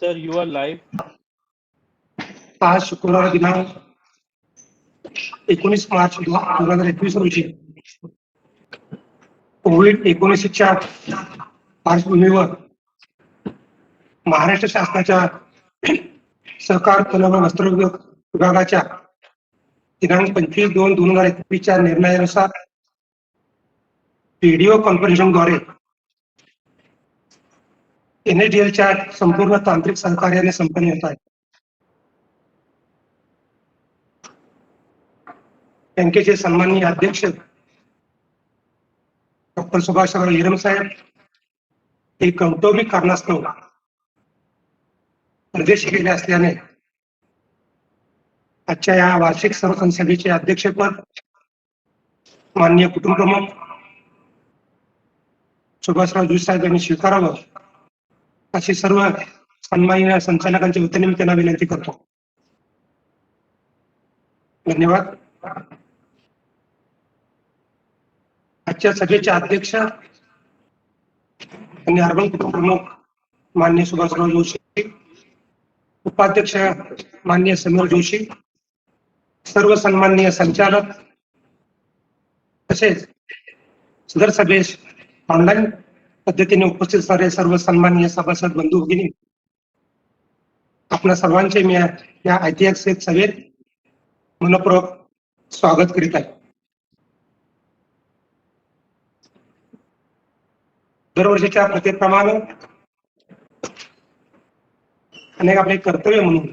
Sir, you are live. आज शुक्रवार दिनांक 19 मार्च 2021 रोजी कोविड-19च्या पार्श्वभूमीवर महाराष्ट्र शासनाच्या सहकार वन व वस्त्र विभागाच्या दिनांक 25/2/2021च्या निर्णयानुसार व्हिडिओ कॉन्फरन्सिंगद्वारे NSDLच्या संपूर्ण तांत्रिक सहकार्याने संपन्न होत आहे. बँकेचे सन्माननीय अध्यक्ष डॉक्टर सुभाषराव हिरम साहेब हे कौटुंबिक कारणास्तव प्रदेश गेले असल्याने आजच्या या वार्षिक सर्वसंघ सभेचे अध्यक्षपद माननीय कुटुंब प्रमुख सुभाषराव जोशी साहेब यांनी स्वीकारावं अशी सर्व सन्माननीय संचालकांच्या वतीने मी त्यांना विनंती करतो. धन्यवाद. आजच्या सभेचे अध्यक्ष आणि अर्बन कुटुंब प्रमुख माननीय सुभाषराव जोशी, उपाध्यक्ष माननीय समीर जोशी, सर्व सन्माननीय संचालक तसेच सदर सभेस ऑनलाईन पद्धतीने उपस्थित असणारे सर्व सन्माननीय सभासद बंधू भगिनी, आपल्या सर्वांचे मी या ऐतिहासिक सभेत मनपूर्वक स्वागत करीत आहे. दरवर्षीच्या प्रथेप्रमाणे अनेक आपले कर्तव्य म्हणून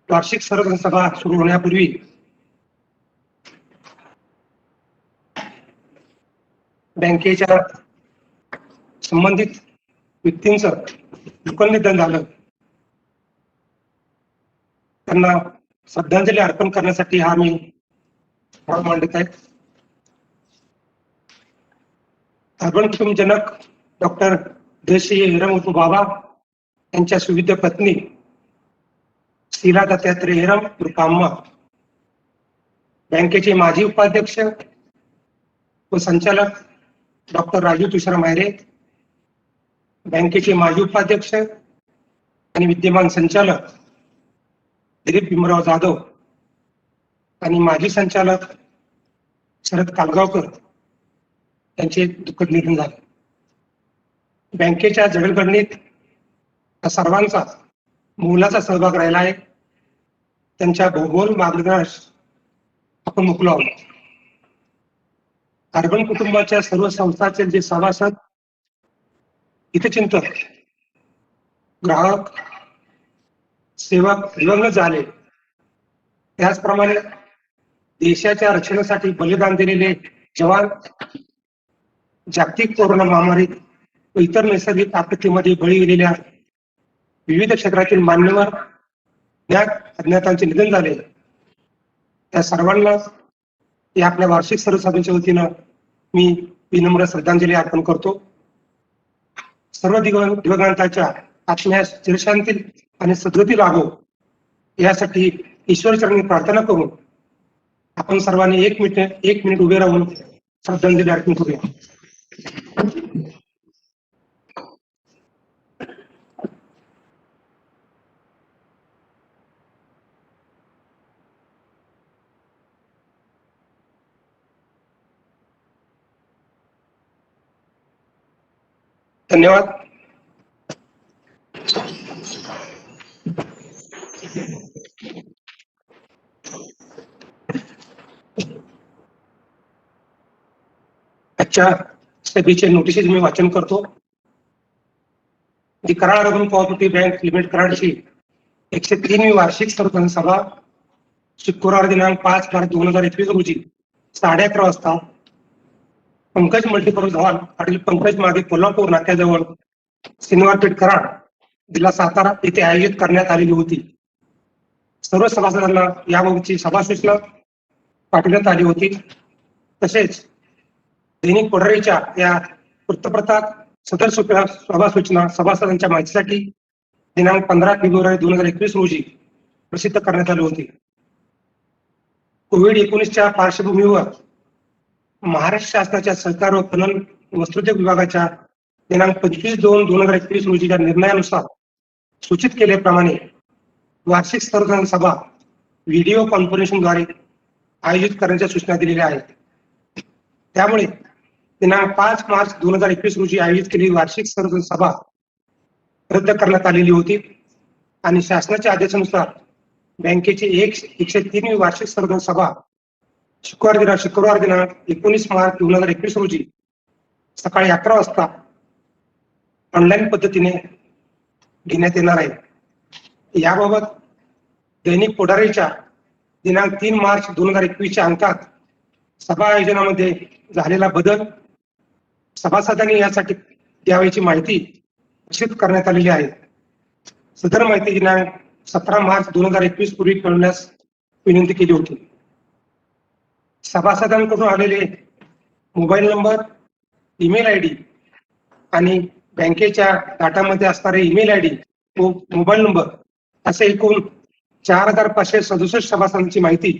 वार्षिक सर्वसंघ सभा सुरू होण्यापूर्वी बँकेच्या संबंधित व्यक्तींचं दुःखनिधन झालं, त्यांना श्रद्धांजली अर्पण करण्यासाठी हा मी मांडत आहे. अर्बन कुटुंबजनक डॉक्टर देशी हिरम उर्फ बाबा यांच्या सुविद्य पत्नी शीला दत्तात्रय हिरम उर्फ अम्मा, बँकेचे माजी उपाध्यक्ष व संचालक डॉक्टर राजू तुषार मायरे, बँकेचे माजी उपाध्यक्ष आणि विद्यमान संचालक दिलीप भीमराव जाधव आणि माजी संचालक शरद कालगावकर यांचे दुःखद निधन झाले. बँकेच्या जडणघडणीत सर्वांचा मोलाचा सहभाग राहिला आहे. त्यांच्या भौगोल मार्गदर्शनास आपण मुकलो आहोत. अर्बन कुटुंबाच्या सर्व संस्थांचे जे सभासद, हितचिंतक, ग्राहक, सेवक दिवंगत झाले, त्याचप्रमाणे देशाच्या रक्षणासाठी बलिदान दिलेले जवान, जागतिक कोरोना महामारी व इतर नैसर्गिक आपत्तीमध्ये बळी गेलेल्या विविध क्षेत्रातील मान्यवर अज्ञातांचे निधन झाले, त्या सर्वांना या आपल्या वार्षिक सर्वसभेच्या वतीनं मी विनम्र श्रद्धांजली अर्पण करतो. सर्व दिवंगतांच्या आत्म्यास चिरशांती आणि सद्गती लाभो यासाठी ईश्वरचरणी प्रार्थना करून आपण सर्वांनी एक मिनिट उभे राहून श्रद्धांजली अर्पण करूया. धन्यवाद. आजच्या सभेचे नोटिसेस मी वाचन करतो. The Karad urban cooperative bank limited कराडची 103वी वार्षिक सर्वसंघ सभा शुक्रवार दिनांक 5 मार्च 2021 रोजी 11:30 वाजता पंकज मल्टीपर्पज हॉल पाटील पंकज मागे कोल्हापूर नाक्याजवळ शनिवारपेठ कराड जिल्हा सातारा येथे आयोजित करण्यात आलेली होती. सर्व सभासदांना याबाबतची सभा सूचना पाठवण्यात आली होती. तसेच दैनिक पुढारीच्या या वृत्तपत्रात सदर सभा सूचना सभासदांच्या माहितीसाठी दिनांक 15 फेब्रुवारी 2021 रोजी प्रसिद्ध करण्यात आली होती. कोविड-19च्या पार्श्वभूमीवर महाराष्ट्र शासनाच्या सहकार व पणन वस्त्रोद्योग विभागाच्या दिनांक 25/2/2021 रोजीच्या निर्णयानुसार सूचित केल्याप्रमाणे वार्षिक सर्वसाधारण सभा व्हिडिओ कॉन्फरन्सिंगद्वारे आयोजित करण्याच्या सूचना दिलेल्या आहेत. त्यामुळे दिनांक 5 मार्च 2021 रोजी आयोजित केलेली वार्षिक सर्वसाधारण सभा रद्द करण्यात आलेली होती आणि शासनाच्या आदेशानुसार बँकेची 103वी वार्षिक सर्वसाधारण सभा शुक्रवार दिनांक 19 मार्च 2021 रोजी सकाळी 11 वाजता ऑनलाईन पद्धतीने घेण्यात येणार आहे. याबाबत दैनिक पुढारीच्या दिनांक 3 मार्च 2021च्या अंकात सभा आयोजनामध्ये झालेला बदल सभासदांनी यासाठी द्यावयाची माहिती निश्चित करण्यात आलेली आहे. सदर माहिती दिनांक 17 मार्च 2021 पूर्वी कळवण्यास विनंती केली होती. सभासदांकडून आलेले mobile number, email I D आणि बँकेच्या डाटामध्ये असणारे ईमेल आय डी व मोबाईल नंबर असे एकूण 4567 सभासदांची माहिती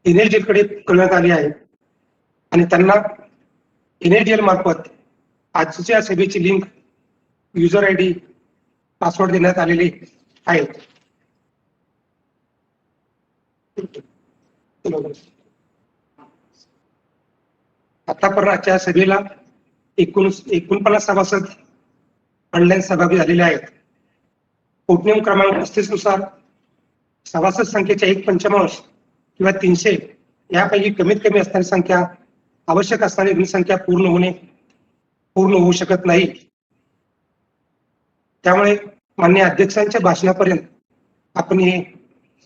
NSDL कडे कळवण्यात आली आहे आणि त्यांना NSDL मार्फत आजच्या सभेची link, user I D, password देण्यात आलेले आहेत. आतापर्यंत आजच्या सभेला 49 सभासद ऑनलाईन सहभागी झालेले आहेत. पोटनियम क्रमांक 35 नुसार सभासद संख्येच्या 1/5 किंवा 300 यापैकी कमीत कमी असणारी संख्या आवश्यक असणारी संख्या पूर्ण होऊ शकत नाही. त्यामुळे माननीय अध्यक्षांच्या भाषणापर्यंत आपण हे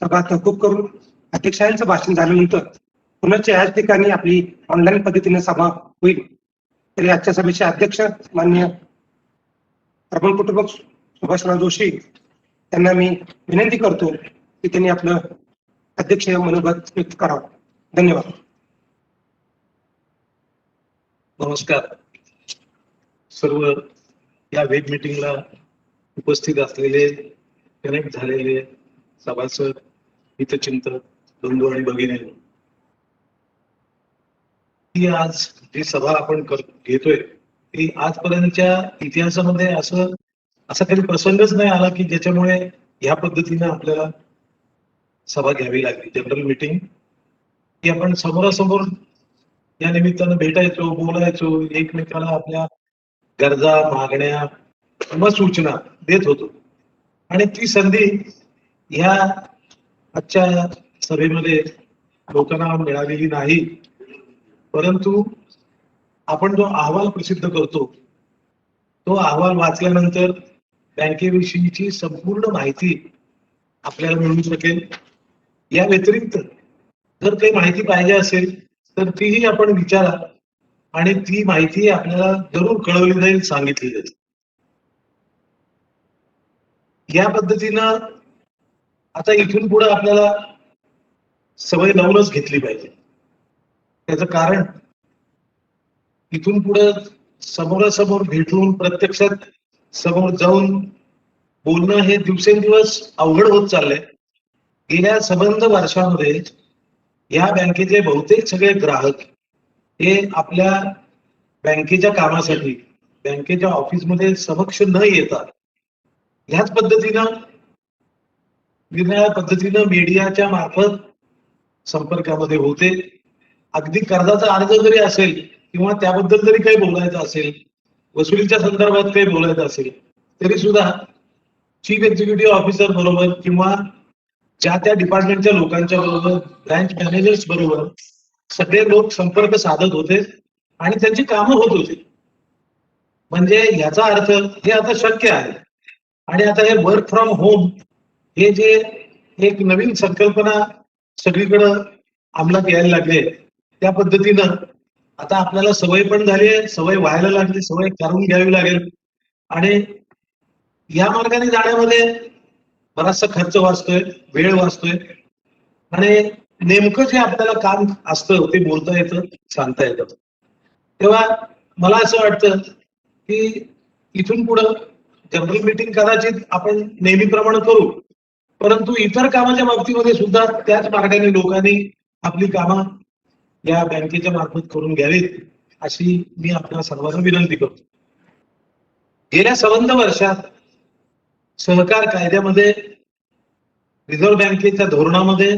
सभा तहकूब करून अध्यक्षांचं भाषण झाल्यानंतर पुनश्च याच ठिकाणी आपली ऑनलाईन पद्धतीने सभा होईल. तरी आजच्या सभेचे अध्यक्ष माननीय प्रबळ कुटुंबक सुभाषराव जोशी त्यांना मी विनंती करतो की त्यांनी आपलं अध्यक्ष मनोगत व्यक्त करावं. धन्यवाद. नमस्कार. सर्व या वेब मीटिंगला उपस्थित असलेले, कनेक्ट झालेले सभासद, हितचिंतक बंधू आणि भगिनी, ही आज जी सभा आपण घेतोय ती आजपर्यंतच्या इतिहासामध्ये असा काही प्रसंगच नाही आला की ज्याच्यामुळे ह्या पद्धतीने आपल्याला सभा घ्यावी लागली. जनरल मीटिंग ही आपण समोरासमोर या निमित्तानं भेटायचो, बोलायचो, एकमेकाला आपल्या गरजा, मागण्या किंवा सूचना देत होतो आणि ती संधी ह्या आजच्या सभेमध्ये लोकांना मिळालेली नाही. परंतु आपण जो अहवाल प्रसिद्ध करतो तो अहवाल वाचल्यानंतर बँकेविषयीची संपूर्ण माहिती आपल्याला मिळू शकेल. या व्यतिरिक्त जर काही माहिती पाहिजे असेल तर तीही आपण विचारा आणि ती माहिती आपल्याला जरूर कळवली जाईल, सांगितली जाईल. या पद्धतीनं आता इथून पुढे आपल्याला सवय लावूनच घेतली पाहिजे. त्याचं कारण इथून पुढे समोरासमोर भेटून प्रत्यक्षात समोर जाऊन बोलणं हे दिवसेंदिवस अवघड होत चाललंय. गेल्या संबंध वर्षामध्ये या बँकेचे बहुतेक सगळे ग्राहक हे आपल्या बँकेच्या कामासाठी बँकेच्या ऑफिसमध्ये समक्ष न येता ह्याच पद्धतीनं निरनिराळ्या पद्धतीनं मीडियाच्या मार्फत संपर्कामध्ये होते. अगदी कर्जाचा अर्ज जरी असेल किंवा त्याबद्दल जरी काही बोलायचं असेल, वसुलीच्या संदर्भात काही बोलायचं असेल तरी सुद्धा चीफ एक्झिक्युटिव्ह ऑफिसर बरोबर किंवा ज्या त्या डिपार्टमेंटच्या लोकांच्या बरोबर, ब्रँच मॅनेजर्स बरोबर सगळे लोक संपर्क साधत होते आणि त्यांची कामं होत होती. म्हणजे याचा अर्थ हे आता शक्य आहे. आणि आता हे वर्क फ्रॉम होम हे जे एक नवीन संकल्पना सगळीकडं अंमलात यायला लागले, त्या पद्धतीनं आता आपल्याला सवय पण झाली आहे, सवय व्हायला लागली, सवय करून घ्यावी लागेल. आणि या मार्गाने जाण्यामध्ये बराचसा खर्च वाचतोय, वेळ वाचतोय आणि नेमकं जे आपल्याला काम असतं ते बोलता येतं, सांगता येतं. तेव्हा मला असं वाटतं की इथून पुढं जनरल मीटिंग कदाचित आपण नेहमीप्रमाणे करू, परंतु इतर कामाच्या बाबतीमध्ये सुद्धा त्याच मार्गाने लोकांनी आपली कामं या बँकेच्या मार्फत करून घ्यावीत अशी मी आपल्या सर्वांना विनंती करतो. गेल्या संबंध वर्षात सहकार कायद्यामध्ये, रिझर्व्ह बँकेच्या धोरणामध्ये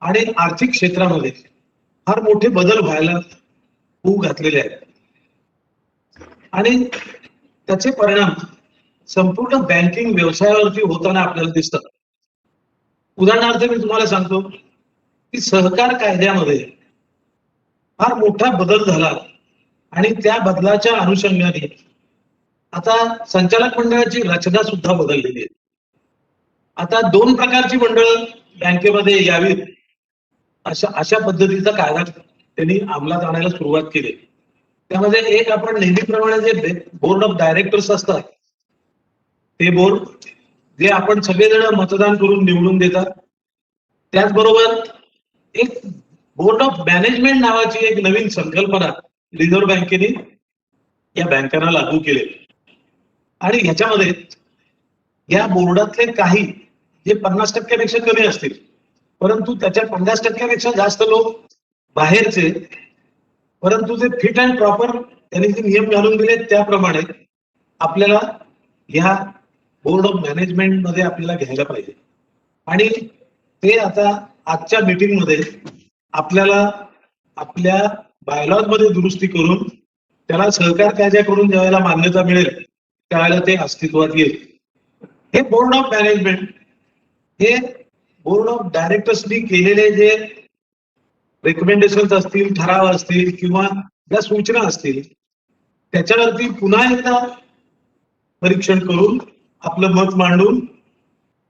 आणि आर्थिक क्षेत्रामध्ये फार मोठे बदल व्हायला होऊ घातलेले आहेत आणि त्याचे परिणाम संपूर्ण बँकिंग व्यवसायावरती होताना आपल्याला दिसतात. उदाहरणार्थ मी तुम्हाला सांगतो की सहकार कायद्यामध्ये फार मोठा बदल झाला आणि त्या बदलाच्या अनुषंगाने आता संचालक मंडळाची रचना सुद्धा बदललेली आहे. आता 2 प्रकारची मंडळ बँकेमध्ये यावीत अशा पद्धतीचा कायदा त्यांनी अंमलात आणायला सुरुवात केली. त्यामध्ये एक आपण नेहमीप्रमाणे जे बोर्ड ऑफ डायरेक्टर्स असतात ते बोर्ड जे आपण सगळेजण मतदान करून निवडून देतात, त्याचबरोबर एक बोर्ड ऑफ मॅनेजमेंट नावाची एक नवीन संकल्पना रिझर्व्ह बँकेने या बँकांना लागू केली आणि ह्याच्यामध्ये या बोर्डातले काही जे 50% कमी असतील, परंतु त्याच्या 50% जास्त लोक बाहेरचे, परंतु ते फिट अँड प्रॉपर त्यांनी जे नियम घालून दिले त्याप्रमाणे आपल्याला ह्या बोर्ड ऑफ मॅनेजमेंट मध्ये आपल्याला घ्यायला पाहिजे. आणि ते आता आजच्या मीटिंग मध्ये आपल्याला आपल्या बायलॉज मध्ये दुरुस्ती करून त्याला सहकार कायद्याकडून ज्यावेळेला मान्यता मिळेल त्यावेळेला ते अस्तित्वात येईल. हे बोर्ड ऑफ मॅनेजमेंट हे बोर्ड ऑफ डायरेक्टर्सनी केलेले जे रेकमेंडेशन असतील, ठराव असतील किंवा ज्या सूचना असतील त्याच्यावरती पुन्हा एकदा परीक्षण करून आपलं मत मांडून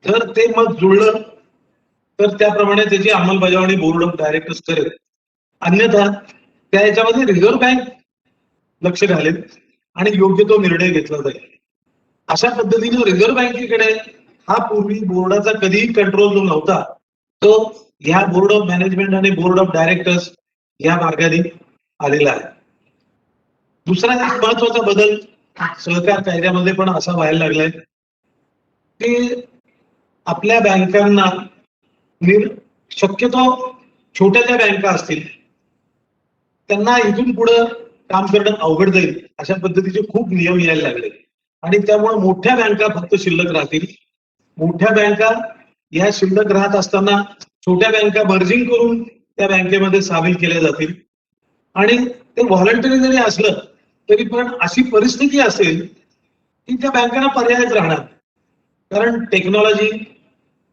जर ते मत जुळलं तर त्याप्रमाणे त्याची अंमलबजावणी बोर्ड ऑफ डायरेक्टर्स करेल. अन्यथा त्या याच्यामध्ये रिझर्व्ह बँक लक्ष घालेल आणि योग्य तो निर्णय घेतला जाईल. अशा पद्धतीने रिझर्व्ह बँकेकडे हा पूर्वी बोर्डाचा कधीही कंट्रोल जो नव्हता तो ह्या बोर्ड ऑफ मॅनेजमेंट आणि बोर्ड ऑफ डायरेक्टर्स या मार्गाने आलेला आहे. दुसरा एक महत्वाचा बदल सहकार कायद्यामध्ये पण असा व्हायला लागलाय की आपल्या बँकांना शक्यतो छोट्या ज्या बँका असतील त्यांना इथून पुढे काम करणं अवघड जाईल अशा पद्धतीचे खूप नियम यायला लागले आणि त्यामुळे मोठ्या बँका फक्त शिल्लक राहतील. मोठ्या बँका या शिल्लक राहत असताना छोट्या बँका मर्जिंग करून त्या बँकेमध्ये सामील केल्या जातील आणि ते व्हॉलंटरी जरी असलं तरी पण अशी परिस्थिती असेल की त्या बँकांना पर्यायच राहणार. कारण टेक्नॉलॉजी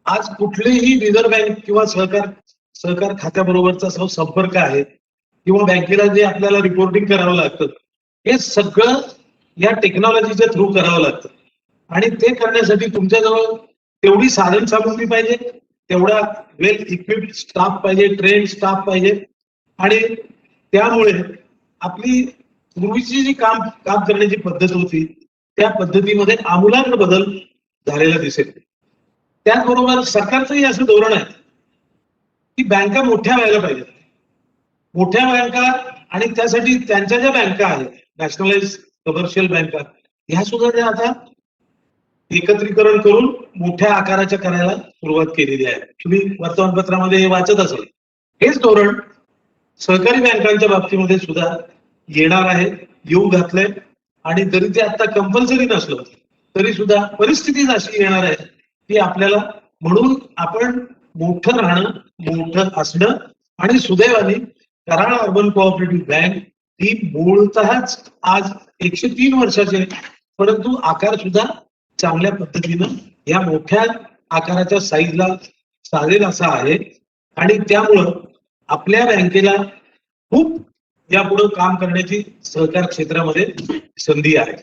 आज कुठलीही रिझर्व्ह बँक किंवा सहकार खात्याबरोबरचा संपर्क आहे किंवा बँकेला जे आपल्याला रिपोर्टिंग करावं लागतं हे सगळं या टेक्नॉलॉजीच्या थ्रू करावं लागतं आणि ते करण्यासाठी तुमच्याजवळ तेवढी साधन सामुग्री पाहिजे, तेवढा वेल इक्विप्ड स्टाफ पाहिजे, ट्रेन स्टाफ पाहिजे आणि त्यामुळे आपली पूर्वीची जी काम करण्याची पद्धत होती त्या पद्धतीमध्ये आमूलाग्र बदल झालेला दिसेल. त्याचबरोबर सरकारचंही असं धोरण आहे की बँका मोठ्या व्हायला पाहिजेत. मोठ्या बँका आणि त्यासाठी त्यांच्या ज्या बँका आहेत नॅशनलाइज कमर्शियल बँका ह्या सुद्धा त्या आता एकत्रीकरण करून मोठ्या आकाराच्या करायला सुरुवात केलेली आहे. तुम्ही वर्तमानपत्रामध्ये हे वाचत असाल. हेच धोरण सहकारी बँकांच्या बाबतीमध्ये सुद्धा येणार आहे, येऊ घातलंय आणि जरी ते आता कंपल्सरी नसलं तरी सुद्धा परिस्थितीच अशी येणार आहे की आपल्याला म्हणून आपण मोठं राहणं, मोठं असणं आणि सुदैवाने कराड अर्बन कोऑपरेटिव्ह बँक ही मूळतःच आज 103 वर्षाचे परंतु आकार सुद्धा चांगल्या पद्धतीनं या मोठ्या आकाराच्या साईजला चालेल असा आहे आणि त्यामुळं आपल्या बँकेला खूप यापुढे काम करण्याची सहकार क्षेत्रामध्ये संधी आहे.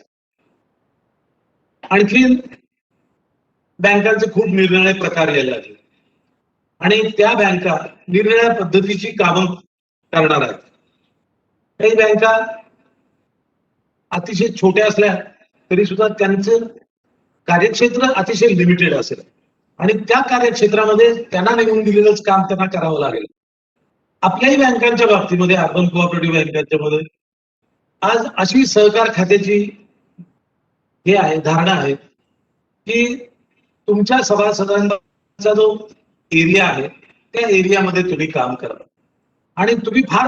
आणखी बँकांचे खूप निरनिराळे प्रकार यायला लागले आणि त्या बँका निरनिराळ्या पद्धतीची कामं करणार आहेत. काही बँका अतिशय छोट्या असल्या तरी सुद्धा त्यांचं कार्यक्षेत्र अतिशय लिमिटेड असेल आणि त्या कार्यक्षेत्रामध्ये त्यांना निघून दिलेलंच काम त्यांना करावं लागेल. आपल्याही बँकांच्या बाबतीमध्ये अर्बन कोऑपरेटिव्ह बँकांच्या मध्ये आज अशी सहकार खात्याची हे आहे धारणा आहे की तुमच्या सभासदांचा जो एरिया आहे त्या एरियामध्ये तुम्ही काम करा आणि तुम्ही फार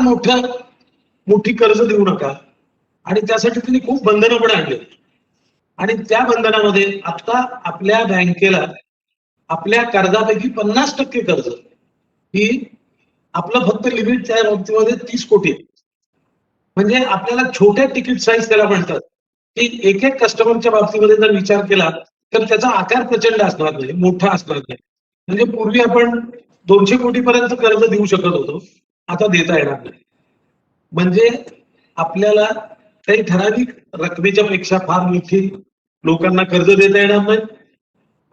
मोठी कर्ज देऊ नका आणि त्यासाठी तुम्ही खूप बंधनं पण आणले. आणि त्या बंधनामध्ये आता आपल्या बँकेला आपल्या कर्जापैकी 50% कर्ज ही आपलं फक्त लिमिट त्या बाबतीमध्ये 30 कोटी आहे. म्हणजे आपल्याला छोट्या तिकीट साईज त्याला म्हणतात की एक एक कस्टमरच्या बाबतीमध्ये जर विचार केला तर त्याचा आकार प्रचंड असणार नाही, मोठा असणार नाही. म्हणजे पूर्वी आपण 200 कोटीपर्यंत कर्ज देऊ शकत होतो, आता देता येणार नाही. म्हणजे आपल्याला काही ठराविक रकमेच्या पेक्षा फार मोठी लोकांना कर्ज देता येणार नाही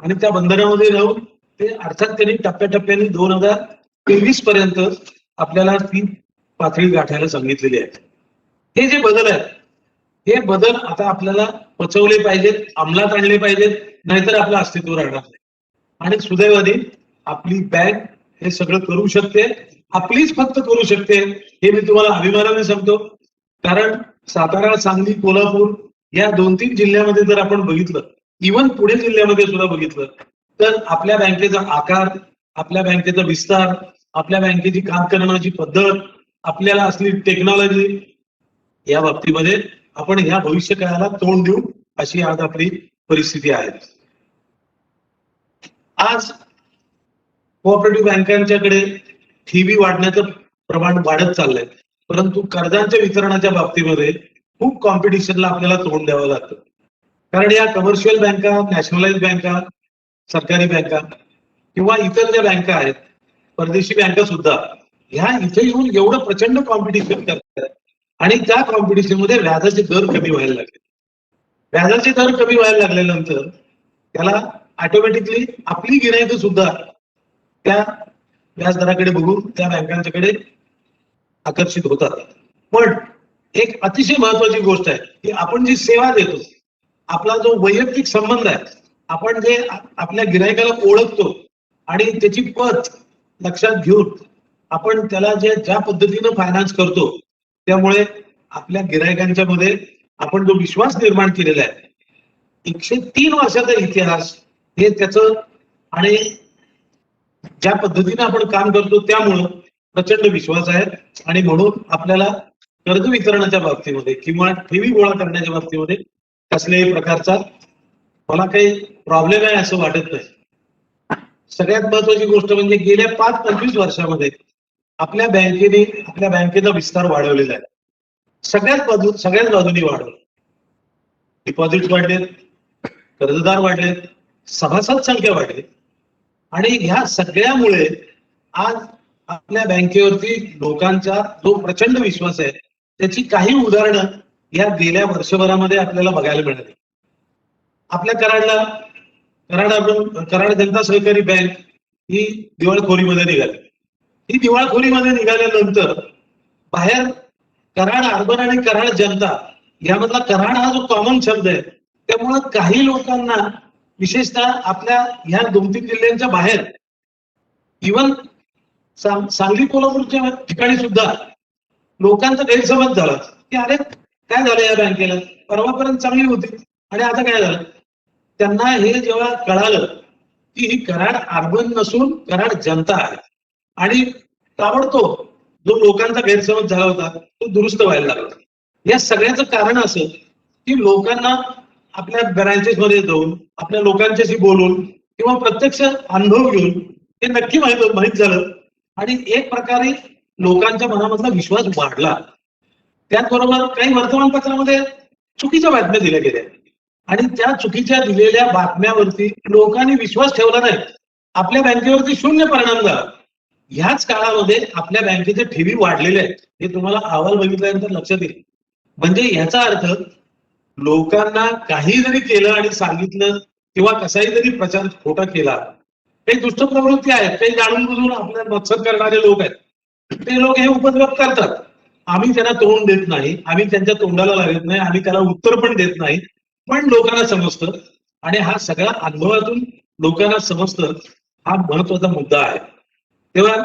आणि त्या बंधनामध्ये राहून ते अर्थात त्यांनी टप्प्याटप्प्याने 2023 पर्यंत आपल्याला ती पातळी गाठायला सांगितलेली आहे. हे जे बदल आहेत हे बदल आता आपल्याला पचवले पाहिजेत, अंमलात आणले पाहिजेत, नाहीतर आपलं अस्तित्व राहणार नाही. आणि सुदैवाने आपली बँक हे सगळं करू शकते, आपलीच फक्त करू शकते हे मी तुम्हाला अभिमानाने सांगतो. कारण सातारा, सांगली, कोल्हापूर या 2-3 जिल्ह्यामध्ये जर आपण बघितलं, इव्हन पुणे जिल्ह्यामध्ये सुद्धा बघितलं, तर आपल्या बँकेचा आकार, आपल्या बँकेचा विस्तार, आपल्या बँकेची काम करण्याची पद्धत, आपल्याला असली टेक्नॉलॉजी या बाबतीमध्ये आपण ह्या भविष्य काळाला तोंड देऊ अशी आज आपली परिस्थिती आहे. आज कोऑपरेटिव्ह बँकांच्याकडे ठेवी वाढण्याचं प्रमाण वाढत चाललंय, परंतु कर्जांच्या वितरणाच्या बाबतीमध्ये खूप कॉम्पिटिशनला आपल्याला तोंड द्यावं लागतं. कारण या कमर्शियल बँका, नॅशनलाइज बँका, सरकारी बँका किंवा इतर ज्या बँका आहेत, परदेशी बँका सुद्धा ह्या इथे येऊन एवढं प्रचंड कॉम्पिटिशन करतात आणि त्या कॉम्पिटिशन मध्ये व्याजाचे दर कमी व्हायला लागले. व्याजाचे दर कमी व्हायला लागल्यानंतर त्याला ऑटोमॅटिकली आपली गिरायकं सुद्धा त्या व्याजदराकडे बघून त्या बँकांच्याकडे आकर्षित होतात. पण एक अतिशय महत्वाची गोष्ट आहे की आपण जी सेवा देतो, आपला जो वैयक्तिक संबंध आहे, आपण जे आपल्या गिरायकाला ओळखतो आणि त्याची पत लक्षात घेऊन आपण त्याला ज्या पद्धतीनं फायनान्स करतो, त्यामुळे आपल्या गिरायकांच्या मध्ये आपण जो विश्वास निर्माण केलेला आहे, 103 वर्षाचा इतिहास हे त्याचं आणि ज्या पद्धतीने आपण काम करतो त्यामुळं प्रचंड विश्वास आहे. आणि म्हणून आपल्याला कर्ज वितरणाच्या बाबतीमध्ये किंवा ठेवी गोळा करण्याच्या बाबतीमध्ये कसल्याही प्रकारचा मला काही प्रॉब्लेम आहे असं वाटत नाही. सगळ्यात महत्वाची गोष्ट म्हणजे गेल्या 5-25 वर्षामध्ये आपल्या बँकेचा विस्तार वाढवलेला आहे. सगळ्याच बाजूनी वाढवलं. डिपॉझिट वाढलेत, कर्जदार वाढलेत, सभासद संख्या वाढली आणि ह्या सगळ्यामुळे आज आपल्या बँकेवरती लोकांचा जो प्रचंड विश्वास आहे त्याची काही उदाहरणं या गेल्या वर्षभरामध्ये आपल्याला बघायला मिळाली. आपल्या कराड जनता सहकारी बँक ही दिवाळखोरीमध्ये निघाली. ही दिवाळखोरीमध्ये निघाल्यानंतर बाहेर कराड अर्बन आणि कराड जनता यामधला कराड हा जो कॉमन शब्द आहे, त्यामुळं काही लोकांना विशेषतः आपल्या ह्या 2-3 जिल्ह्यांच्या बाहेर इव्हन सांगली कोल्हापूरच्या ठिकाणी सुद्धा लोकांचा गैरसमज झाला की अरे काय झालं या बँकेला, परवापर्यंत चांगली होती आणि आता काय झालं. त्यांना हे जेव्हा कळालं की ही कराड अर्बन नसून कराड जनता आहे आणि ताबडतोब जो लोकांचा गैरसमज झाला होता तो दुरुस्त व्हायला लागला. या सगळ्याचं कारण असं की लोकांना आपल्या ब्रँचेस मध्ये जाऊन आपल्या लोकांच्याशी बोलून किंवा प्रत्यक्ष अनुभव घेऊन हे नक्की माहित झालं आणि एक प्रकारे लोकांच्या मनामधला विश्वास वाढला. त्याचबरोबर काही वर्तमानपत्रामध्ये चुकीच्या बातम्या दिल्या गेल्या आणि त्या चुकीच्या दिलेल्या बातम्यावरती लोकांनी विश्वास ठेवला नाही, आपल्या बँकेवरती शून्य परिणाम झाला. ह्याच काळामध्ये आपल्या बँकेच्या ठेवी वाढलेल्या आहेत हे तुम्हाला अहवाल बघितल्यानंतर लक्षात येईल. म्हणजे याचा अर्थ लोकांना काही जरी केलं आणि सांगितलं किंवा कसाही जरी प्रचार खोटा केला, काही दुष्ट प्रवृत्ती आहेत, काही जाणून बुजून आपल्या मत्सर करणारे लोक आहेत, ते लोक हे उपद्रव करतात. आम्ही त्यांना तोंड देत नाही, आम्ही त्यांच्या तोंडाला लागत नाही, आम्ही त्याला उत्तर पण देत नाही, पण लोकांना समजतं आणि हा सगळा अनुभवातून लोकांना समजतं. हा महत्वाचा मुद्दा आहे. तेव्हा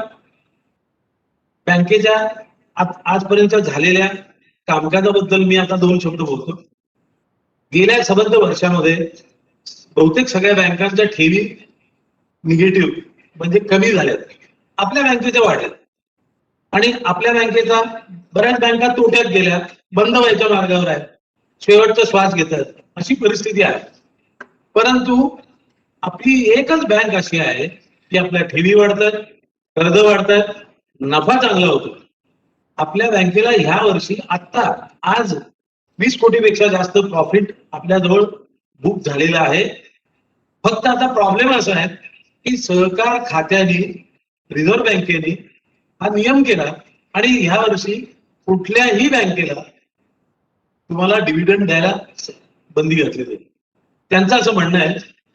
बँकेच्या आजपर्यंत झालेल्या कामकाजाबद्दल मी आता 2 शब्द बोलतो. गेल्या सबंध वर्षामध्ये बहुतेक सगळ्या बँकांच्या ठेवी निगेटिव्ह म्हणजे कमी झाल्यात, आपल्या बँकेच्या वाढल्यात आणि आपल्या बँकेचा बऱ्याच बँका तोट्यात गेल्या, बंद व्हायच्या मार्गावर आहेत, शेवटचा श्वास घेतात. अशी परिस्थिती आहे. परंतु आपली एकच बँक अशी आहे की आपल्या ठेवी वाढतात, कर्ज वाढतात, नफा चांगला होतो. आपल्या बँकेला ह्या वर्षी आता आज 20 कोटीपेक्षा जास्त प्रॉफिट आपल्याजवळ बुक झालेला आहे. फक्त आता प्रॉब्लेम असा आहे की सहकार खात्याने, रिझर्व्ह बँकेने हा नियम केला आणि ह्या वर्षी कुठल्याही बँकेला तुम्हाला डिव्हिडंड द्यायला बंदी घातलेली आहे. त्यांचं असं म्हणणं आहे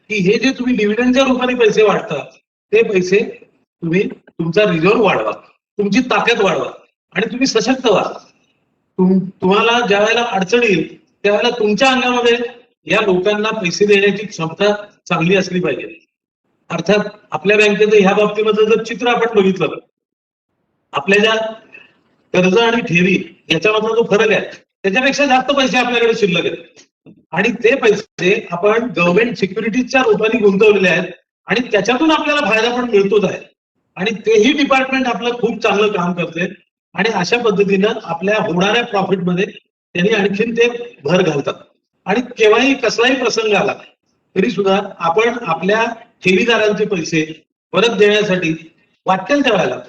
की हे जे तुम्ही डिव्हिडंडच्या रूपाने पैसे वाढता ते पैसे तुम्ही तुमचा रिझर्व्ह वाढवा, तुमची ताकद वाढवा आणि तुम्ही सशक्त व्हा. तुम्हाला ज्या वेळेला अडचण येईल त्यावेळेला तुमच्या अंगामध्ये या लोकांना पैसे देण्याची क्षमता चांगली असली पाहिजे. अर्थात आपल्या बँकेचं ह्या बाबतीमध्ये जर चित्र आपण बघितलं तर आपल्या ज्या कर्ज आणि ठेवी याच्यामधला जो फरक आहे त्याच्यापेक्षा जास्त पैसे आपल्याकडे शिल्लक आहेत आणि ते पैसे आपण गव्हर्नमेंट सिक्युरिटीजच्या रूपाने गुंतवलेले आहेत आणि त्याच्यातून आपल्याला फायदा पण मिळतोच आहे आणि तेही डिपार्टमेंट आपलं खूप चांगलं काम करते आणि अशा पद्धतीनं आपल्या होणाऱ्या प्रॉफिटमध्ये त्यांनी आणखीन ते भर घालतात. आणि केव्हाही कसलाही प्रसंग आला तरी सुद्धा आपण आपल्या ठेवीदारांचे पैसे परत देण्यासाठी वाटेल त्या वेळेला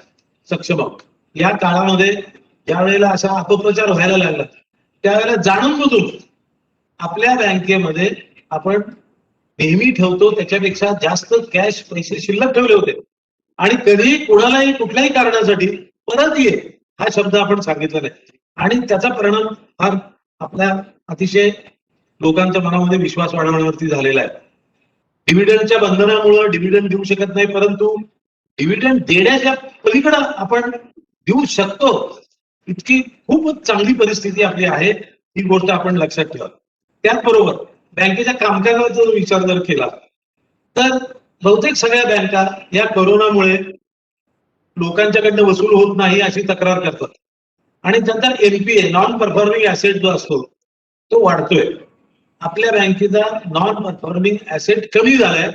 सक्षम आहोत. या काळामध्ये ज्या वेळेला असा अपप्रचार व्हायला लागला त्यावेळेला जाणून बुजून आपल्या बँकेमध्ये आपण नेहमी ठेवतो त्याच्यापेक्षा जास्त कॅश पैसे शिल्लक ठेवले होते आणि कधी कोणालाही कुठल्याही कारणासाठी परत ये हा शब्द आपण सांगितला नाही आणि त्याचा परिणाम फार आपल्या अतिशय लोकांच्या मनामध्ये विश्वास वाढवण्यावरती झालेला आहे. डिव्हिडंडच्या बंधनामुळे डिव्हिडंड देऊ शकत नाही, परंतु डिव्हिडंड देण्याच्या पलीकडे आपण देऊ शकतो इतकी खूपच चांगली परिस्थिती आपली आहे ही गोष्ट आपण लक्षात ठेवा. त्याचबरोबर बँकेच्या कामकाजाचा विचार जर केला तर बहुतेक सगळ्या बँका या कोरोनामुळे लोकांच्याकडनं वसूल होत नाही अशी तक्रार करतात आणि त्यांचा एनपीए नॉन परफॉर्मिंग ऍसेट जो असतो तो वाढतोय. आपल्या बँकेचा नॉन परफॉर्मिंग ऍसेट कमी झालाय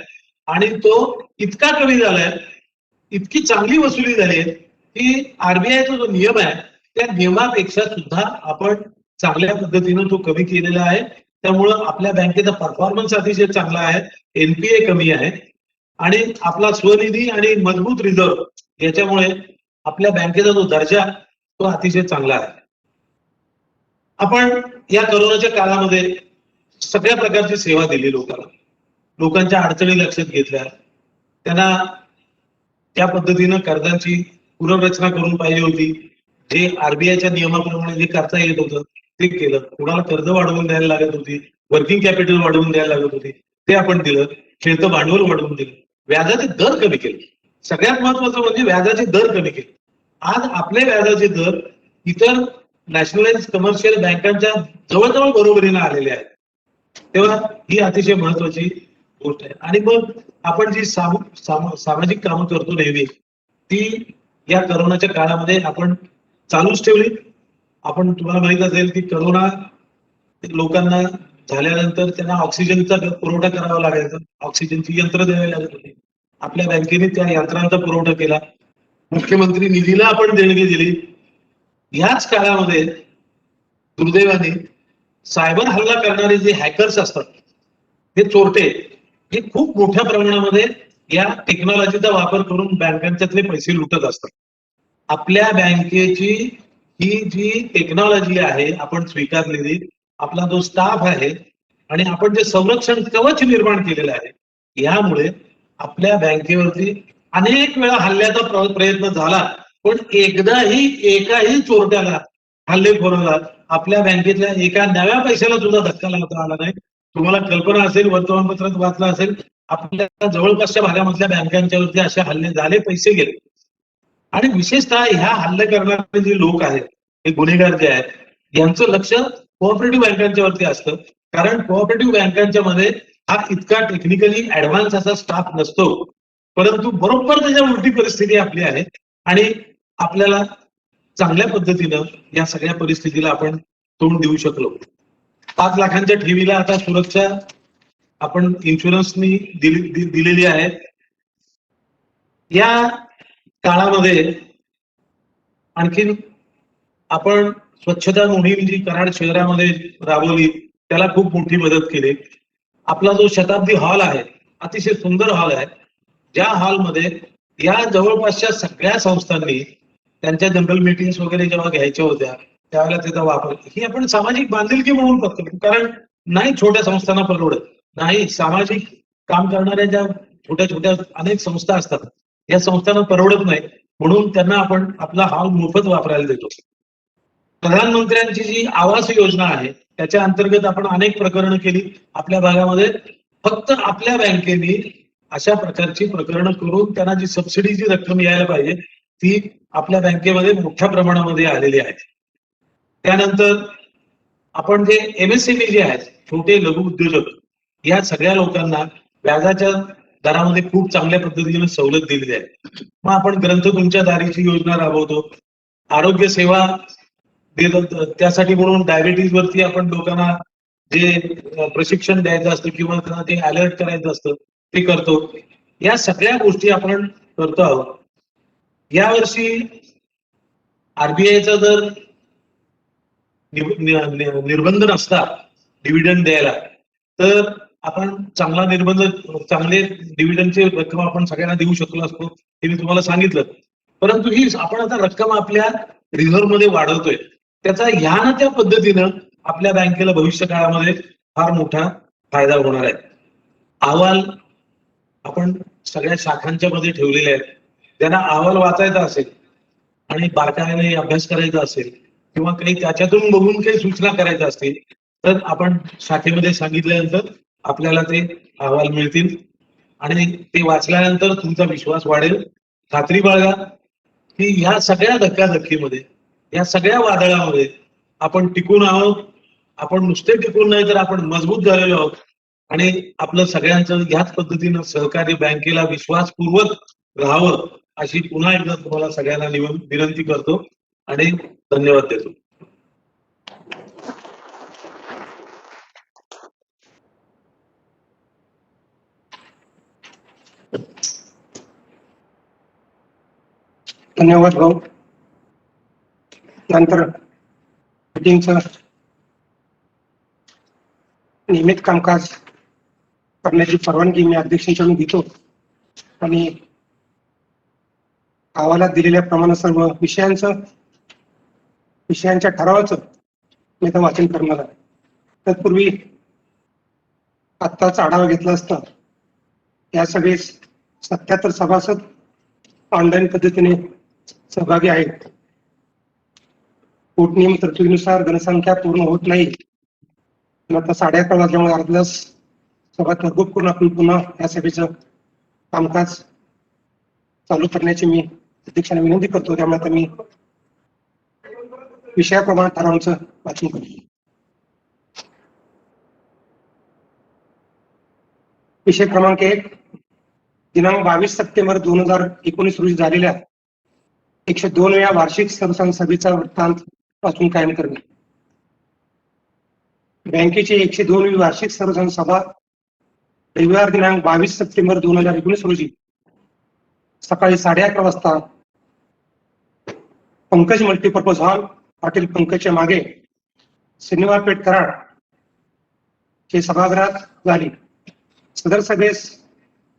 आणि तो इतका कमी झालाय, इतकी चांगली वसुली झाली आहे की आरबीआयचा जो नियम आहे त्या नियमापेक्षा सुद्धा आपण चांगल्या पद्धतीनं तो कमी केलेला आहे. त्यामुळं आपल्या बँकेचा परफॉर्मन्स अतिशय चांगला आहे, एनपीए कमी आहे आणि आपला स्वनिधी आणि मजबूत रिझर्व्ह याच्यामुळे आपल्या बँकेचा जो दर्जा तो अतिशय चांगला आहे. आपण या कोरोनाच्या काळामध्ये सगळ्या प्रकारची सेवा दिली लोकांना, लोकांच्या अडचणी लक्षात घेतल्या, त्यांना त्या पद्धतीनं कर्जांची पुनर्रचना करून पाहिजे होती. जे आरबीआयच्या नियमाप्रमाणे जे करता येत होतं ते केलं. कुणाला कर्ज वाढवून द्यायला लागत होती, वर्किंग कॅपिटल वाढवून द्यायला लागत होती ते आपण दिलं, खेळतं भांडवल वाढवून दिलं, व्याजाचे दर कमी केले. सगळ्यात महत्वाचं म्हणजे व्याजाचे दर कमी केले. आज आपले व्याजाचे दर इतर नॅशनलाइज कमर्शियल बँकांच्या जवळजवळ बरोबरीने आलेले आहेत. तेव्हा ही अतिशय महत्वाची गोष्ट आहे. आणि मग आपण जी सामाजिक कामं करतो नेहमी ती या कोरोनाच्या काळामध्ये आपण चालूच ठेवली. आपण तुम्हाला माहित असेल की कोरोना लोकांना झाल्यानंतर त्यांना ऑक्सिजनचा पुरवठा करावा लागायचा, ऑक्सिजनची यंत्र द्यावी लागत होती. आपल्या बँकेने त्या यंत्रांचा पुरवठा केला, मुख्यमंत्री निधीला आपण देणगी दिली. याच काळामध्ये दुर्दैवाने सायबर हल्ला करणारे जे हॅकर्स असतात हे चोरटे हे खूप मोठ्या प्रमाणामध्ये या टेक्नॉलॉजीचा वापर करून बँकांच्यातले पैसे लुटत असतात. आपल्या बँकेची ही जी टेक्नॉलॉजी आहे आपण स्वीकारलेली, आपला जो स्टाफ आहे आणि आपण जे संरक्षण कवच निर्माण केलेलं आहे यामुळे आपल्या बँकेवरती अनेक वेळा हल्ल्याचा प्रयत्न झाला पण एकाही चोरट्याला, हल्लेखोराला आपल्या बँकेतल्या एका नव्या पैशाला सुद्धा धक्का लावता आला नाही. तुम्हाला कल्पना असेल, वर्तमानपत्रात वाचला असेल, आपल्या जवळपासच्या भागामधल्या बँकांच्यावरती असे हल्ले झाले, पैसे गेले. आणि विशेषतः ह्या हल्ले करणारे जे लोक आहेत, हे गुन्हेगार जे आहेत यांचं लक्ष कोऑपरेटिव्ह बँकांच्या वरती असतं, कारण कोऑपरेटिव्ह बँकांच्या मध्ये हा इतका टेक्निकली ऍडव्हान्स असा स्टाफ नसतो. परंतु बरोबर त्याच्या उलटी परिस्थिती आपली आहे आणि आपल्याला चांगल्या पद्धतीनं या सगळ्या परिस्थितीला आपण तोंड देऊ शकलो. 5 लाखांच्या ठेवीला आता सुरक्षा आपण इन्शुरन्सनी दिलेली आहे. या काळामध्ये आणखीन आपण स्वच्छता मोहीम जी कराड शहरामध्ये राबवली त्याला खूप मोठी मदत केली. आपला जो शताब्दी हॉल आहे, अतिशय सुंदर हॉल आहे, ज्या हॉलमध्ये या जवळपासच्या सगळ्या संस्थांनी त्यांच्या जनरल मीटिंग्स वगैरे जेव्हा घ्यायच्या होत्या त्यावेळेला त्याचा वापर, ही आपण सामाजिक बांधिलकी म्हणून बघतो. कारण नाही छोट्या संस्थांना परवडत, नाही सामाजिक काम करणाऱ्या ज्या छोट्या छोट्या अनेक संस्था असतात, या संस्थांना परवडत नाही, म्हणून त्यांना आपण आपला हॉल मोफत वापरायला देतो. प्रधानमंत्र्यांची जी आवास योजना आहे त्याच्या अंतर्गत आपण अनेक प्रकरणं केली आपल्या भागामध्ये. फक्त आपल्या बँकेने अशा प्रकारची प्रकरणं करून त्यांना जी सबसिडीची रक्कम यायला पाहिजे ती आपल्या बँकेमध्ये मोठ्या प्रमाणामध्ये आलेली आहे. त्यानंतर आपण जे MSME जे आहेत, छोटे लघु उद्योजक, या सगळ्या लोकांना व्याजाच्या दरामध्ये खूप चांगल्या पद्धतीने सवलत दिलेली आहे. मग आपण ग्रंथ तुमच्या दारीची योजना राबवतो, आरोग्य सेवा देत, त्यासाठी म्हणून डायबिटीज वरती आपण लोकांना जे प्रशिक्षण द्यायचं असतं किंवा त्यांना ते अलर्ट करायचं असतं ते करतो. या सगळ्या गोष्टी आपण करतो आहोत. यावर्षी RBIचा जर निर्बंध नसता डिव्हिडंड द्यायला, तर आपण चांगला निर्बंध, चांगले डिव्हिडंडची रक्कम आपण सगळ्यांना देऊ शकलो असतो, हे मी तुम्हाला सांगितलं. परंतु ही आपण आता रक्कम आपल्या रिझर्व्ह मध्ये वाढवतोय, त्याचा ह्या ना त्या पद्धतीनं आपल्या बँकेला भविष्य काळामध्ये फार मोठा फायदा होणार आहे. अहवाल आपण सगळ्या शाखांच्या मध्ये ठेवलेले आहेत. ज्यांना अहवाल वाचायचा असेल आणि बारकाईने अभ्यास करायचा असेल किंवा काही त्याच्यातून बघून काही सूचना करायच्या असतील, तर आपण शाखेमध्ये सांगितल्यानंतर आपल्याला ते अहवाल मिळतील आणि ते वाचल्यानंतर तुमचा विश्वास वाढेल. खात्री बाळगा की ह्या सगळ्या धक्काधक्कीमध्ये, या सगळ्या वादळामध्ये आपण टिकून आहोत. आपण नुसते टिकून नाही तर आपण मजबूत झालेलो आहोत आणि आपलं सगळ्यांचं ह्याच पद्धतीनं सहकार्य बँकेला विश्वासपूर्वक राहावं अशी पुन्हा एकदा तुम्हाला सगळ्यांना विनंती करतो आणि धन्यवाद देतो. धन्यवाद भाऊ. नंतर मीटिंगचं नियमित कामकाज करण्याची परवानगी मी अध्यक्षांकडून घेतो आणि अहवालात दिलेल्या प्रमाणे सर्व विषयांच्या ठरावाचं मी आता वाचन करणार आहे. तत्पूर्वी आत्ताचा आढावा घेतला असता या सगळे 77 सभासद ऑनलाईन पद्धतीने सहभागी आहेत. पोटनियम तरतुदीनुसार जनसंख्या पूर्ण होत नाही. आता 11:30 वाजल्यामुळे अर्धा तास सभा तहकूब करून आपण पुन्हा या सभेचं कामकाज चालू करण्याची मी अध्यक्षांना विनंती करतो. त्यामुळे आता मी विषयाप्रमाणे ठरावांचं वाचन करतो. विषय क्रमांक 1, दिनांक 22 सप्टेंबर 2019 रोजी झालेल्या 102व्या वार्षिक सर्वसाधारण सभेचा वृत्तांत वाचून कायम करणे. बँकेची 102वी वार्षिक सर्वसाधारण सभा रविवार दिनांक 22 सप्टेंबर 2019 रोजी सकाळी 11:30 वाजता पंकज मल्टीपर्पज हॉल, हॉटेल पंकजच्या मागे, शनिवार पेठ, कराड चे सभागृहात झाली. सदर सभेस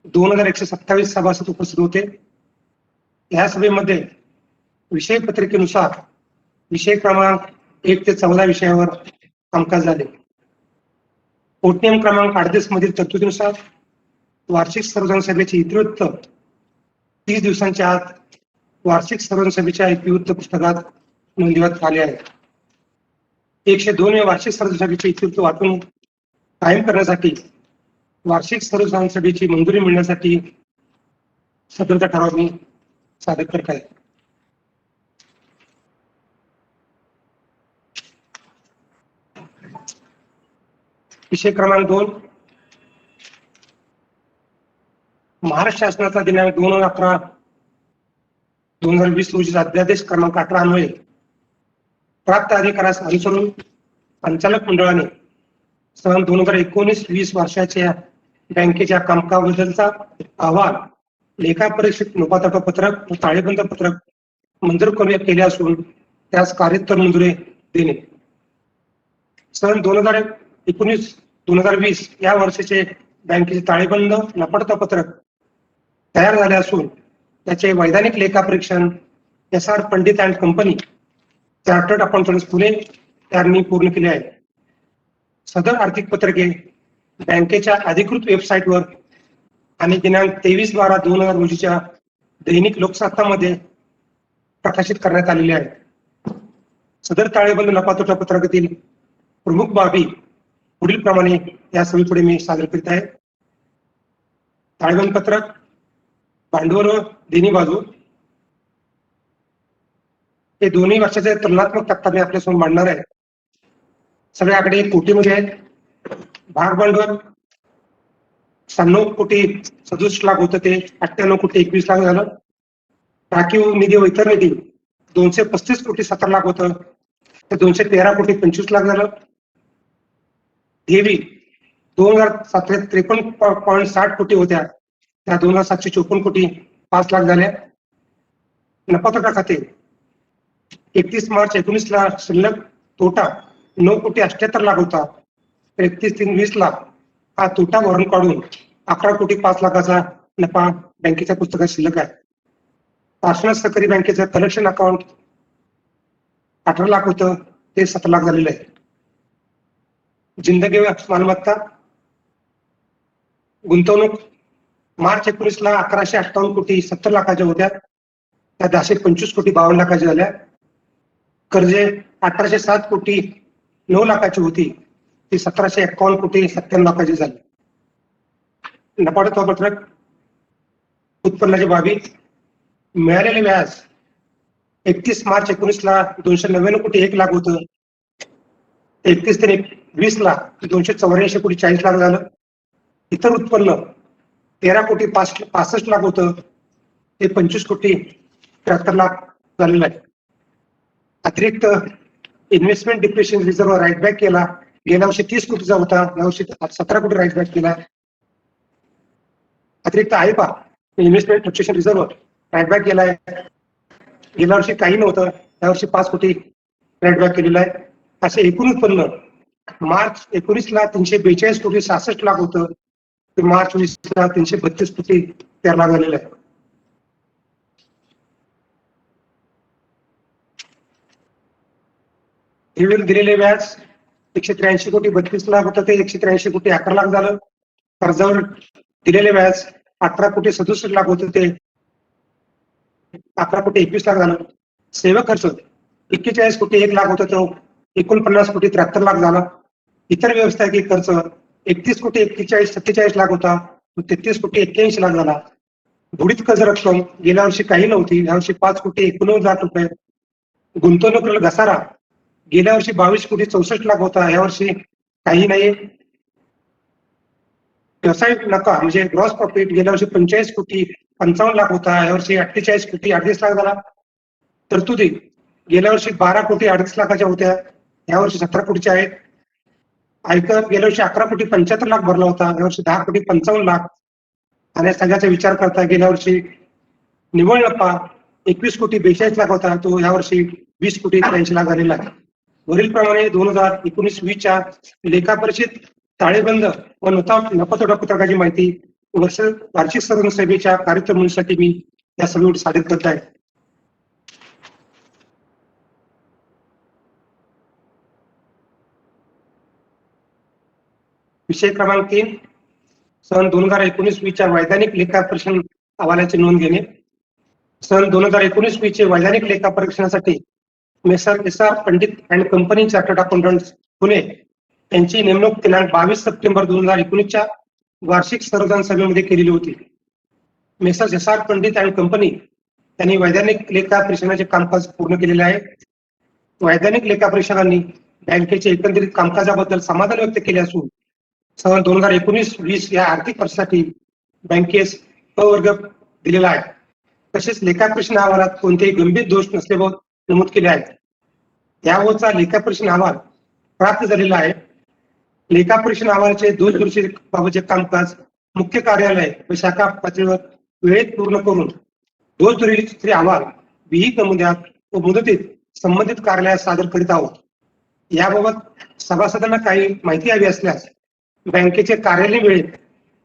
2127 सभासद उपस्थित होते. या सभेमध्ये विषय पत्रिकेनुसार विषय क्रमांक 1 ते 14 विषयावर कामकाज झाले. पोटनियम क्रमांक 38 मधील तरतुदीनुसार वार्षिक सर्वसाधारण सभेचे इतिवृत्त 30 दिवसांच्या आत वार्षिक सर्वसाधारण सभेच्या इतिवृत्त पुस्तकात नोंदवण्यात आले आहे. 102व्या वार्षिक सर्वसाधारण सभेचे इतिवृत्त वाचून कायम करण्यासाठी वार्षिक सर्वसाधारण सभेची मंजुरी मिळण्यासाठी सदरचा ठराव मी सादर करत आहे. विषय क्रमांक 2, महाराष्ट्र शासनाचा दिनांक 2/11/2020 रोजी अध्यादेश क्रमांक 18 अन्वये प्राप्त अधिकारास अनुसरून संचालक मंडळाने सन 2019-20 वर्षाच्या बँकेच्या कामकाजाबद्दलचा अहवाल, लेखापरीक्षक नफातोटा पत्रक व ताळेबंद पत्रक मंजूर केले असून त्यास कार्योत्तर मंजुरी देणे. सन 2019-2020 या वर्षाचे बँकेचे ताळेबंद लपडता पत्रक तयार झाले असून त्याचे वैधानिक लेखापरीक्षण SR Pandit and company chartered accountants Pune यांनी पूर्ण केले आहे. सदर आर्थिक पत्रके बँकेच्या अधिकृत वेबसाईटवर आणि दिनांक 23/12/2000 रोजीच्या दैनिक लोकसत्तामध्ये प्रकाशित करण्यात आलेले आहे. सदर ताळेबंद नफातोटा पत्रकातील प्रमुख बाबी पुढील प्रमाणे या सभेपुढे मी सादर करीत आहे. ताळेबंद पत्रक, भांडवल व देणी बाजू हे दोन्ही वर्षाचे तुलनात्मक तक्ता मी आपल्यासमोर मांडणार आहे. सगळे आकडे कोटीमध्ये आहेत. भाग भांडवल 96,67,00,000 होतं ते 98,21,00,000 झालं. राखीव निधी व इतर निधी 235,17,00,000 होतं ते 213,25,00,000 झालं. ठेवी 2,753.60 कोटी होत्या त्या 2,754,5,00,000 झाल्या. नफातोटा खाते 31 मार्च 19 शिल्लक तोटा 9,78,00,000 होता. 31/3/20 हा तोटा भरून काढून 11,05,00,000 नफा बँकेच्या पुस्तकात शिल्लक आहे. पार्श्वनाथ सहकारी बँकेचं कलेक्शन अकाउंट 18,00,000 होतं ते 17,00,000 झालेलं आहे. जिंदगी मालमत्ता गुंतवणूक मार्च 19 1158,70,00,000 होत्या त्या 1025,52,00,000 झाल्या. कर्जे 1807,09,00,000 होती ती 1751,97,00,000 झाली. नफातोटा पत्रक उत्पन्नाची बाबी मिळालेले व्याज 31 मार्च 19 299,01,00,000 होतं. 31/3/20 284,40,00,000 झालं. इतर उत्पन्न 13,65,00,000 होतं ते 25,73,00,000 झालेलं आहे. अतिरिक्त इन्व्हेस्टमेंट डिप्रिशिएशन रिझर्व्ह राईटबॅक केला. गेल्या वर्षी 30 कोटीचा होता, यावर्षी 17 कोटी राईटबॅक केला. अतिरिक्त IPA इन्व्हेस्टमेंट डिप्रिशिएशन रिझर्व्ह राईटबॅक केला आहे. गेल्या वर्षी काही नव्हतं, यावर्षी 5 कोटी राईटबॅक केलेला आहे. असे एकूण उत्पन्न मार्च 19 342,66,00,000 होतं ते मार्च 20 332,13,00,000 झालेलं आहे. ठेवीवर दिलेले व्याज 183,32,00,000 होतं ते 183,11,00,000 झालं. कर्जावर दिलेले व्याज 18,67,00,000 होतं ते 11,21,00,000 झालं. सेवा खर्च 41,01,00,000 होतं तो 49,73,00,000 झाला. इतर व्यवसायिक खर्च 31,47,00,000 होता तो 33,81,00,000 झाला. बुडीत कर्ज रक्कम गेल्या वर्षी काही नव्हती, यावर्षी 5,89,00,000 रुपये. गुंतवणूक घसारा गेल्या वर्षी 22,64,00,000 होता, यावर्षी काही नाही. व्यवसायिक नफा म्हणजे ग्रॉस प्रॉफिट गेल्या वर्षी 45,55,00,000 होता, यावर्षी 48,38,00,000 झाला. तरतुदी गेल्या वर्षी 12,38,00,000 होत्या, यावर्षी 17 कोटीच्या आहेत. आयकर गेल्या वर्षी 11,75,00,000 भरला होता, यावर्षी 10,55,00,000. आणि सगळ्याचा विचार करता गेल्या वर्षी निव्वळ नफा 21,42,00,000 होता, तो यावर्षी 20,83,00,000 झालेला आहे. वरील प्रमाणे 2019-20च्या लेखापरीक्षित ताळेबंद व नफातोटा पत्रकाची माहिती वार्षिक सर्व सभेच्या कार्यक्रमासाठी मी या सभेवर सादर करत आहे. विषय क्रमांक 3 सन 2019-20च्या वैधानिक लेखापरीक्षण अहवालाची नोंद घेणे. सन 2019-20चे वैधानिक लेखापरीक्षणासाठी messrs SR Pandit and company chartered accountants Pune यांची नेमणूक दिनांक 22 सप्टेंबर 2019च्या वार्षिक सर्वसाधारण सभेमध्ये केलेली होती. Messrs SR Pandit and company यांनी वैधानिक लेखापरीक्षणाचे कामकाज पूर्ण केलेले आहे. वैधानिक लेखापरीक्षकांनी बँकेच्या एकंदरीत कामकाजाबद्दल समाधान व्यक्त केले असून सन 2019-20 या आर्थिक वर्षासाठी बँकेस अ वर्ग दिलेला आहे. तसेच लेखापरीक्षण अहवालात कोणतेही गंभीर दोष नसल्याबाबत नमूद केले आहेत. यावरचा लेखापरीक्षण अहवाल प्राप्त झालेला आहे. लेखापरीक्षण अहवालाचे दोष दुरुस्तीबाबतचे कामकाज मुख्य कार्यालय व शाखा पातळीवर वेळेत पूर्ण करून दोष दुरुस्ती अहवाल विहित नमुन्यात व मुदतीत संबंधित कार्यालयात सादर करीत आहोत. याबाबत सभासदांना काही माहिती हवी असल्यास बँकेचे कार्यालय वेळेत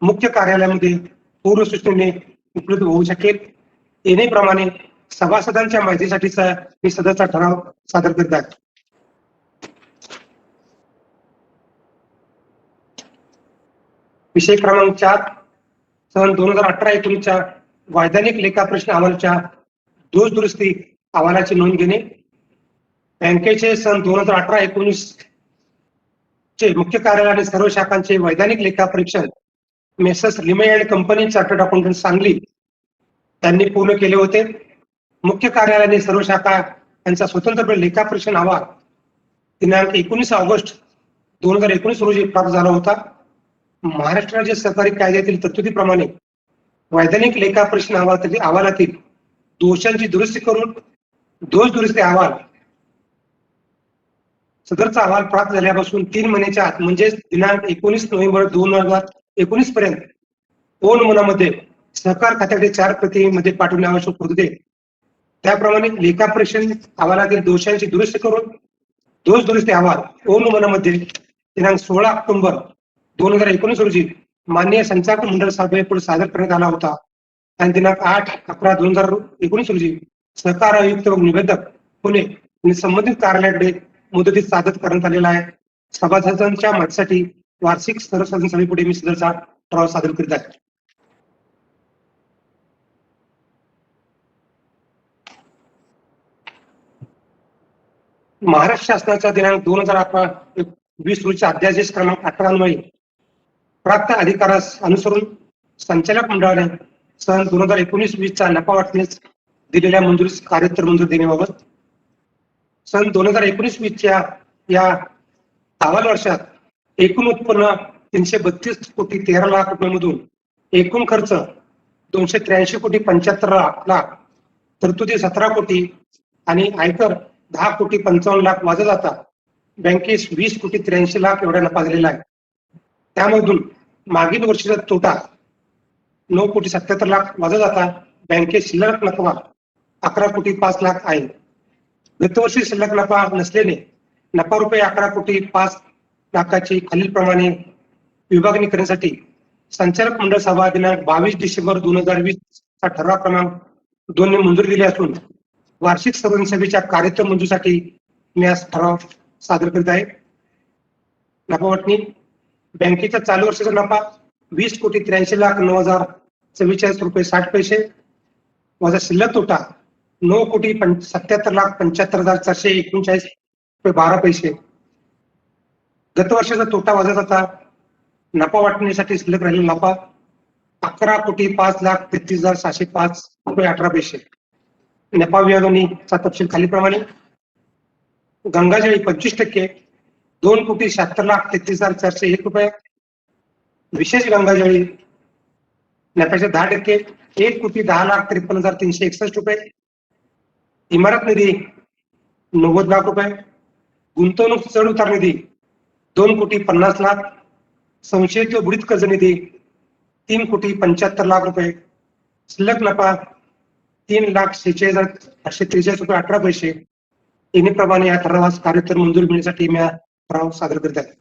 मुख्य कार्यालयामध्ये पूर्वसूचनेने उपलब्ध होऊ शकेल. येणेप्रमाणे सभासदांच्या माहितीसाठीचा मी सदरचा ठराव सादर करत आहे. विषय क्रमांक 4 सन 2018-19च्या वैधानिक लेखा प्रश्न अहवालाच्या दोष दुरुस्ती अहवालाची नोंद घेणे. बँकेचे सन 2018-19 चे मुख्य कार्यालय आणि सर्व शाखांचे वैधानिक लेखा परीक्षण messrs Limaye and company chartered accountant Sangli त्यांनी पूर्ण केले होते. मुख्य कार्यालयाने सर्व शाखा यांचा स्वतंत्रपणे लेखा परीक्षण अहवाल दिनांक 19 ऑगस्ट 2019 रोजी प्राप्त झाला होता. महाराष्ट्र राज्य सहकारी कायद्यातील तरतुदीप्रमाणे वैधानिक लेखा परीक्षण अहवालातील दोषांची दुरुस्ती करून दोष दुरुस्ती अहवाल सदरचा अहवाल प्राप्त झाल्यापासून 3 महिन्याच्या आत म्हणजेच दिनांक 19 नोव्हेंबर 2019 पर्यंत फोन मनामध्ये सहकार खात्याकडे 4 प्रतीमध्ये पाठवणे आवश्यक होते. त्याप्रमाणे लेखा परीक्षण अहवालातील दोषांची दुरुस्ती करून दोष दुरुस्ती अहवाल ओन मनामध्ये दिनांक 16 ऑक्टोबर 2019 रोजी माननीय संचालक मंडळ सभेपुढे सादर करण्यात आला होता आणि दिनांक 8/11/2019 रोजी सहकार आयुक्त व निवेदक पुणे आणि संबंधित कार्यालयाकडे मुदतीत सादर करण्यात आलेला आहे. सभासदांच्या माहितीसाठी वार्षिक सर्वसाधारण सभेपुढे मी सदरचा ठराव सादर करीत आहे. महाराष्ट्र शासनाचा दिनांक 2018-20 रोजीच्या अध्यादेश क्रमांक 18 अन्वये प्राप्त अधिकारास अनुसरून संचालक मंडळाने सन 2019-20च्या नफा वाटणीस दिलेल्या मंजुरीस कार्योत्तर मंजूर देण्याबाबत सन 2019-20च्या या अहवाल वर्षात एकूण उत्पन्न 332 कोटी 13 लाख रुपयांमधून एकूण खर्च 283 कोटी 75 लाख, तरतुदी 17 कोटी आणि आयकर 10 कोटी 55 लाख वजा जाता बँकेस 20 कोटी 83 लाख एवढा नफा झालेला आहे. त्यामधून मागील वर्षीचा तोटा 9 कोटी 77 लाख वजा जाता बँकेत शिल्लक नफा 11 कोटी 5 लाख आहे. गतवर्षी शिल्लक नफा नसल्याने नफा रुपये 11 कोटी 5 लाखाची खालीलप्रमाणे विभागणी करण्यासाठी संचालक मंडळ सभा दिनांक 22 डिसेंबर 2020 चा ठराव क्रमांक 2 ने मंजुरी दिली असून वार्षिक सर्वसाधारण सभेच्या कार्योत्तर मंजुरीसाठी मी आज ठराव सादर करीत आहे. नफा वाटणी बँकेचा चालू वर्षाचा नफा 20 कोटी 83 लाख 9,044 रुपये 60 पैसे वजा शिल्लक तोटा 9 कोटी 77 लाख 75,439 रुपये 12 पैसे. गत वर्षाचा तोटा वजा जाता नफा वाटणीसाठी शिल्लक राहिलेला नफा 11 कोटी 5 लाख 33,605 रुपये 18 पैसे. नफा विभागणीचा तपशील खालीप्रमाणे गंगाजळी 25%, 2 कोटी 76 लाख 33,401 रुपये. विशेष गंगाजळी नफ्याचे 10%, 1 कोटी 10 लाख 53,361 रुपये. इमारत निधी 90 लाख रुपये. गुंतवणूक चढ उतार निधी 2 कोटी 50 लाख. संशयित व बुडीत कर्ज निधी 3 कोटी 75 लाख रुपये. शिल्लक नफा 3,46,843 रुपये 18 पैसे. येणेप्रमाणे या ठरावास कार्योत्तर मंजुरी मिळण्यासाठी मी ठराव सादर करीत आहे.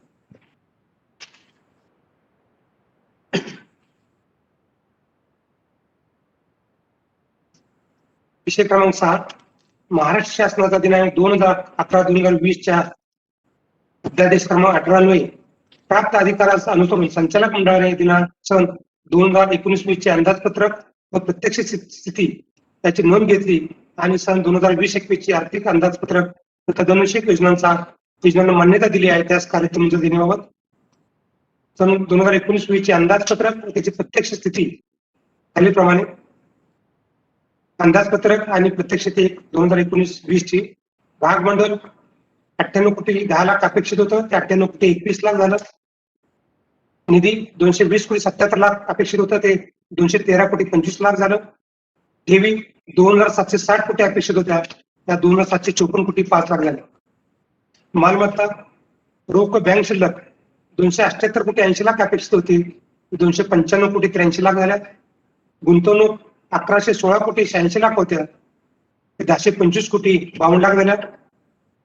विषय क्रमांक 7 महाराष्ट्र शासनाचा दिनांक 2018-2020 च्या अध्यादेश क्रमांक 18 अन्वये प्राप्त अधिकारास अनुसरून संचालक मंडळाने दिनांक सन 2019-20 चे अंदाजपत्रक व प्रत्यक्ष स्थिती याची नोंद घेतली आणि सन 2020-21 ची आर्थिक अंदाजपत्रक व तदनुसार योजनांना मान्यता दिली आहे. त्यास कार्योत्तर मंजुरी देण्याबाबत सन 2019-20 चे अंदाजपत्रक व त्याची प्रत्यक्ष स्थिती खालीलप्रमाणे. अंदाजपत्रक आणि प्रत्यक्ष स्थिती 2019-20 ची भागभांडवल 98 कोटी 10 लाख अपेक्षित होतं, ते 98 कोटी 21 लाख झालं. निधी 220 कोटी 77 लाख अपेक्षित होतं, ते 213 कोटी 25 लाख झालं. ठेवी 2,760 कोटी अपेक्षित होत्या, त्या 2,754 कोटी 5 लाख झाल्या. मालमत्ता रोख बँक शिल्लक 278 कोटी 80 लाख अपेक्षित होती, 295 कोटी 83 लाख झाल्या. गुंतवणूक 1,116 कोटी 86 लाख होत्या, 1025 कोटी 52 लाख झाल्या.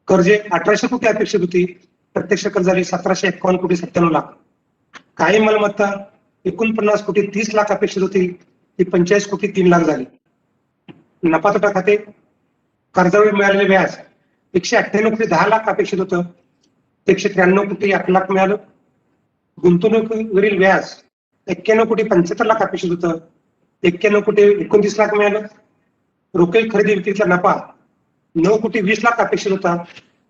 कर्जे 1800 कोटी अपेक्षित होती, प्रत्यक्ष कर्ज झाली 1751 कोटी 97 लाख. काही मालमत्ता 49 कोटी 30 लाख अपेक्षित होती, ती 45 कोटी 3 लाख झाली. नफा तोटा खाते कर्जावर मिळालेले व्याज 198 कोटी 10 लाख अपेक्षित होतं, 193 कोटी 8 लाख मिळालं. गुंतवणुकीवरील व्याज 91 कोटी 75 लाख अपेक्षित होतं, 91 कोटी 29 लाख मिळालं. रोखे खरेदी विक्रीचा नफा 9 कोटी 20 लाख अपेक्षित होता,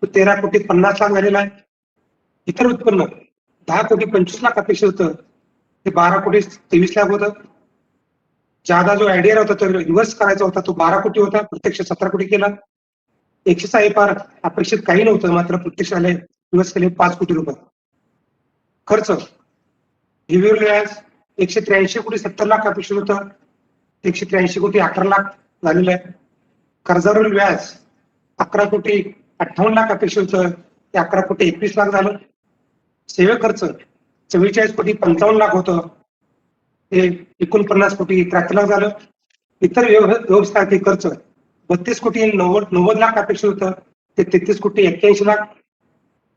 तो 13 कोटी 50 लाख झालेला आहे. इतर उत्पन्न 10 कोटी 25 लाख अपेक्षित होतं, ते 12 कोटी 23 लाख होतं. जादा जो आयडिया होता तो रिव्हर्स करायचा होता, तो 12 कोटी होता, प्रत्यक्ष 17 कोटी केला. एक्सेस IFR अपेक्षित काही नव्हतं, मात्र प्रत्यक्ष आले रिव्हर्स केले 5 कोटी रुपये. खर्च ठेवीवर व्याज 183 कोटी 70 लाख अपेक्षित होतं, 183 कोटी 18 लाख झालेलं आहे. कर्जावरील व्याज 11 कोटी 58 लाख अपेक्षित होतं, ते 11 कोटी 21 लाख झालं. सेवा खर्च 44 कोटी 55 लाख होतं, ते 49 कोटी 73 लाख झालं. इतर व्यवसायातील खर्च 32 कोटी 90 लाख अपेक्षित होतं, ते 33 कोटी 81 लाख.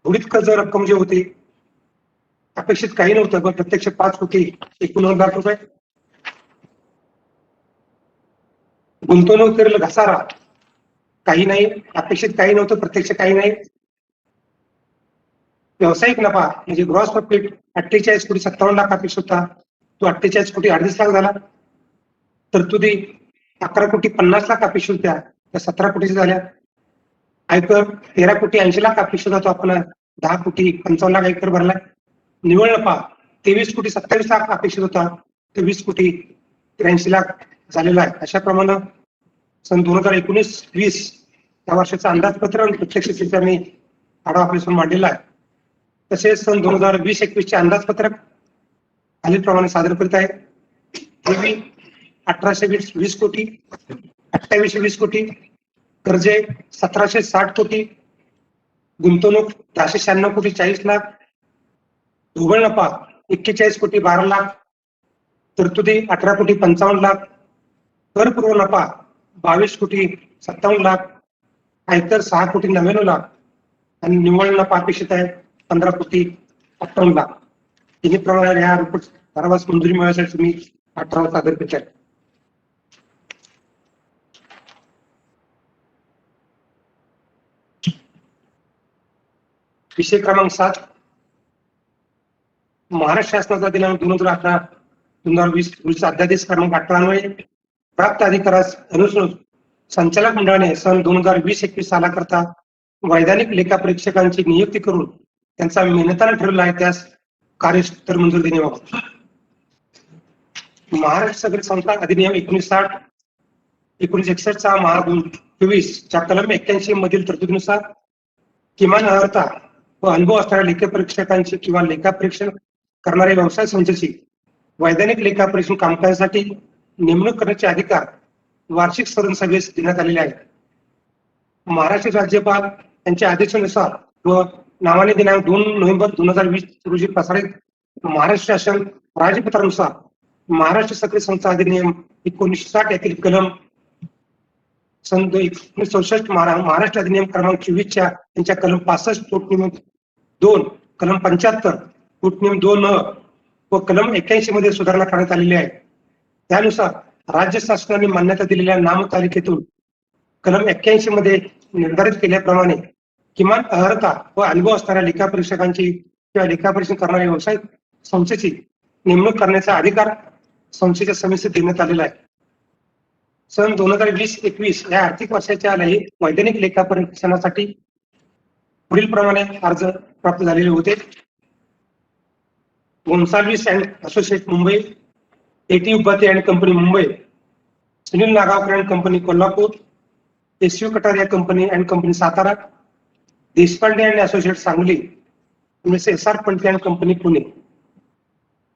उडीद कर्ज रक्कम जी होती अपेक्षित काही नव्हतं, पण प्रत्यक्ष 5 कोटी 89 लाख रुपये. गुंतवणूक करेल घसारा काही नाही, अपेक्षित काही नव्हतं, प्रत्यक्ष काही नाही. व्यावसायिक नफा म्हणजे ग्रॉस प्रॉफिट 48 कोटी 57 लाख अपेक्षित होता, तो 48 कोटी 38 लाख झाला. तरतुदी 11 कोटी 50 लाख अपेक्षित होत्या, त्या 17 कोटीच्या झाल्या. आयकर 13 कोटी 80 लाख अपेक्षित होता, आपण 10 कोटी 55 लाख आयकर भरलाय. निव्वळ नफा 23 कोटी 27 लाख अपेक्षित होता, 23 कोटी 83 लाख झालेला आहे. अशा प्रमाणे सन 2019-20 या वर्षाचं अंदाजपत्र आणि प्रत्यक्ष स्थिती आम्ही आढावा आपल्यासमोर मांडलेला आहे. तसेच सन 2020-21 चे अंदाजपत्रक खालीलप्रमाणे सादर करीत आहे. 1820 कोटी, 2820 कोटी, कर्जे 1760 कोटी, गुंतवणूक 1096 कोटी 40 लाख, ढोबळ नफा 41 कोटी 12 लाख, तरतुदी 18 कोटी 55 लाख, करपूर्व नफा 22 कोटी 57 लाख, आयकर 6 कोटी 99 लाख आणि निव्वळ नफा अपेक्षित आहे 15 कोटी 58 लाख. तिन्ही प्रमाणे ह्या रिपोर्ट ठरावास मंजुरी मिळण्यासाठी तुम्ही हा ठराव सादर करत आहे. विषय क्रमांक 7, महाराष्ट्र शासनाचा दिनांक 2018-2020 रोजीचा अध्यादेश क्रमांक 18 अन्वये प्राप्त अधिकारास अनुसरून संचालक मंडळाने सन 2020-21 सालाकरता वैधानिक लेखा परीक्षकांची नियुक्ती करून त्यांचा मेहनताने ठरवला आहे, त्यास कार्यक्षेत्र मंजूर देण्याबाबत महाराष्ट्र सागरी संस्था अधिनियम 1960 1961 चा महा 24 च्या कलम 81 मधील तरतुदीनुसार किमान अर्हता व अनुभव असणाऱ्या लेखा परीक्षकांची किंवा लेखा परीक्षण करणाऱ्या व्यवसाय संस्थेची वैधानिक लेखा परीक्षण कामकाजासाठी नेमणूक करण्याचे अधिकार वार्षिक साधारण सभेस देण्यात आलेले आहेत. महाराष्ट्र राज्यपाल यांच्या आदेशानुसार व नावाने दिनांक 2 नोव्हेंबर 2020 रोजी प्रसारित महाराष्ट्र शासन राजपत्रानुसार महाराष्ट्र सागरी संस्था अधिनियम 1960 यातील कलम सन 1964 महाराष्ट्र अधिनियम क्रमांक 24 च्या त्यांच्या कलम 65 पोटनियम 2, कलम 75 पोटनियम 2 व कलम 81 मध्ये सुधारणा करण्यात आलेली आहे. त्यानुसार राज्य शासनाने मान्यता दिलेल्या नामतालिकेतून कलम 81 मध्ये निर्धारित केल्याप्रमाणे किमान अर्हता व अनुभव असणाऱ्या लेखा परीक्षकांची किंवा लेखा परीक्षण करणाऱ्या व्यवसाय संस्थेची नेमणूक करण्याचा अधिकार संस्थेच्या समितीस देण्यात आलेला आहे. सन 2020-21 या आर्थिक वर्षाच्या वैधानिक लेखा परीक्षणासाठी पुढील प्रमाणे अर्ज प्राप्त झालेले होते. Gonsalves and associate Mumbai, AT Upadhye and company Mumbai, Sunil Nagavkar and company Kolhapur, SU Kataria company and company Satara, Deshpande and associate Sangli, SR Pandit and company Pune.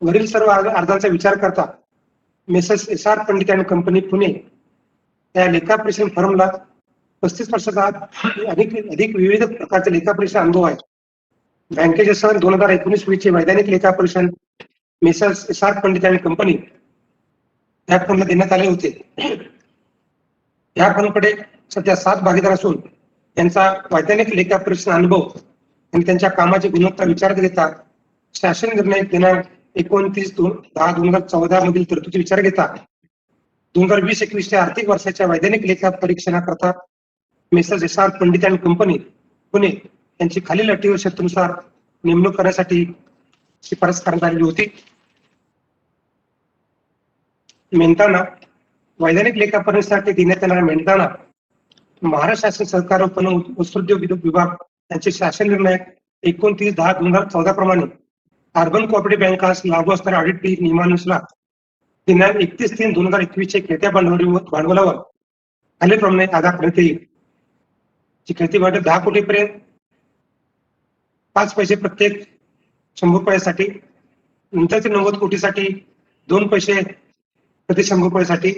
वरील सर्व अर्जांचा विचार करता Messrs SR Pandit and company Pune या लेखा परीक्षण फर्मला 35 वर्षाचा अधिक विविध प्रकारचे लेखा परीक्षण अनुभव आहे. बँकेचे सन 2019-20 चे वैधानिक लेखा परीक्षण messrs SR Pandit and company या फर्मला देण्यात आले होते. या फर्मकडे सध्या 7 भागीदार असून यांचा वैज्ञानिक लेखा परीक्षण अनुभव आणि त्यांच्या कामाची गुणवत्ता विचारात घेता शासन निर्णय दिनांक 29/10/2014 मधील तरतुदी विचार घेता 2020-21 आर्थिक वर्षाच्या वैज्ञानिक लेखा परीक्षणाकरता messrs SR Pandit and company Pune यांची खालील अटी व शर्तीनुसार नेमणूक करण्यासाठी शिफारस करण्यात आलेली होती. मेहनताना वैज्ञानिक लेखा परीक्षणासाठी देण्यात येणारा मेहनताना महाराष्ट्र शासन सहकार व वस्त्रोद्योग विभाग यांचे शासन निर्णय 29/10/2014 प्रमाणे अर्बन कोऑपरेटिव्ह बँकास लागू असणाऱ्या ऑडिट फी नियमानुसार दिनांक 31/3/2021 चे खेळत्या भांडवलावर खालीलप्रमाणे अदा करण्यात येईल. जी खेळती भांडवल 10 कोटीपर्यंत 5 पैसे प्रत्येक 100 रुपयासाठी, नंतरचे 90 कोटीसाठी 2 पैसे प्रति 100 रुपयासाठी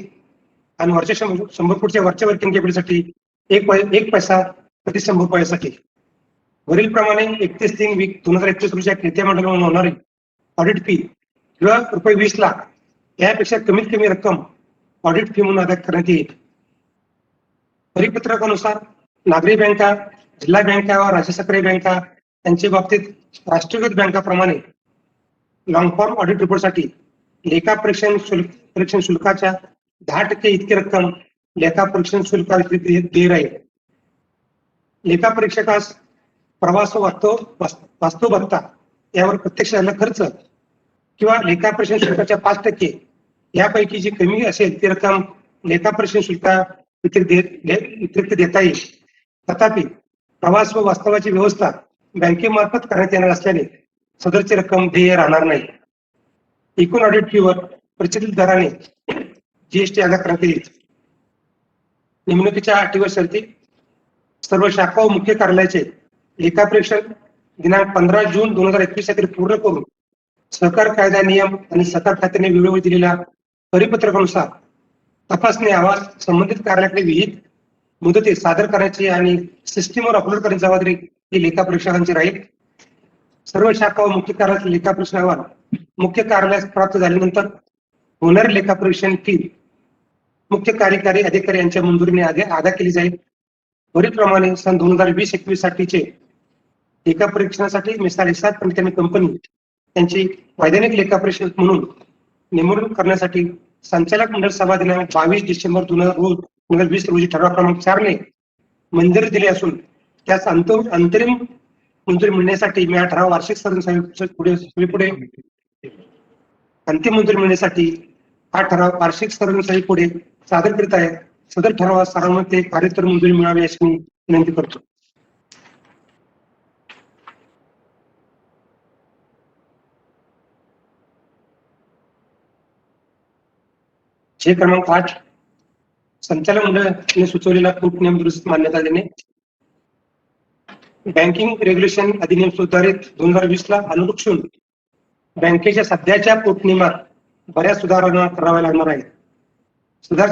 आणि वरच्या 100 कोटीच्या वरच्या वर्किंग कॅपिटलसाठी 1 पैसा प्रति 100 रुपयासाठी. वरील प्रमाणे 31/3/2021 रोजीच्या खेळत्या भांडवलावर होणारी ऑडिट फी किंवा रुपये 20 लाख यापेक्षा कमीत कमी रक्कम ऑडिट फी म्हणून अदा करण्यात येईल. परिपत्रकानुसार नागरी बँका, जिल्हा बँका व राज्य सहकारी बँका यांच्या बाबतीत राष्ट्रीयकृत बँकाप्रमाणे लॉंग फॉर्म ऑडिट रिपोर्टसाठी लेखा परीक्षण शुल्काच्या 10% इतकी रक्कम लेखा परीक्षण शुल्क देय राहील. लेखा परीक्षकास प्रवास व वास्तव भत्ता यावर प्रत्यक्ष झालेला खर्च किंवा लेखा परीक्षण शुल्काच्या 5% यापैकी जी कमी असेल ती रक्कम लेखा परीक्षण शुल्क व्यतिरिक्त देता येईल. तथापि प्रवास व वास्तवाची व्यवस्था बँकेमार्फत करण्यात येणार असल्याने सदरची रक्कम देय राहणार नाही. एकूण ऑडिट फीवर प्रचलित दराने जीएसटी अदा करण्यात येईल. नेमणुकीच्या अटी व शर्ती सर्व शाखा व मुख्य कार्यालयाचे लेखा परीक्षण दिनांक 15 जून 2021 साली पूर्ण करून सहकार कायदा नियम आणि सहकार खात्याने वेळोवेळी दिलेल्या परिपत्रकानुसार तपासणी अहवाल संबंधित कार्यालयाकडे विहित मुदतीत सादर करायची आणि सिस्टीमवर अपलोड करण्याची जबाबदारी ही लेखा परीक्षकांची राहील. सर्व शाखा व मुख्य कार्यालयातील लेखा परीक्षण अहवाल मुख्य कार्यालयास प्राप्त झाल्यानंतर होणारी लेखा परीक्षण फी मुख्य कार्यकारी अधिकारी यांच्या मंजुरीने अदा केली जाईल. वरीलप्रमाणे सन 2020-21 साठीचे लेखा परीक्षणासाठी mister SR Pandit and company यांची वैधानिक लेखा परीक्षक म्हणून नेमणूक करण्यासाठी संचालक मंडळ सभा दिनांक 22 डिसेंबर 2020 रोजी ठराव क्रमांक 4 ने मंजुरी दिली असून त्यास अंतरिम मंजुरी मिळण्यासाठी मी हा ठराव वार्षिक पुढे अंतिम मंजुरी मिळण्यासाठी हा ठराव वार्षिक सदन पुढे सादर करीत आहे. सदर ठरावास सर्वांमध्ये कार्यतर मंजुरी मिळावी अशी मी विनंती करतो. जे क्रमांक 8 संचालक मंडळाने सुचवलेला पोट नियम दुरुस्तीस मान्यता देणे. बँकिंग रेग्युलेशन अधिनियम सुधारित 2020 ला अनुलक्षून बँकेच्या सध्याच्या पोट नियमात बऱ्याच सुधारणा कराव्या लागणार आहेत.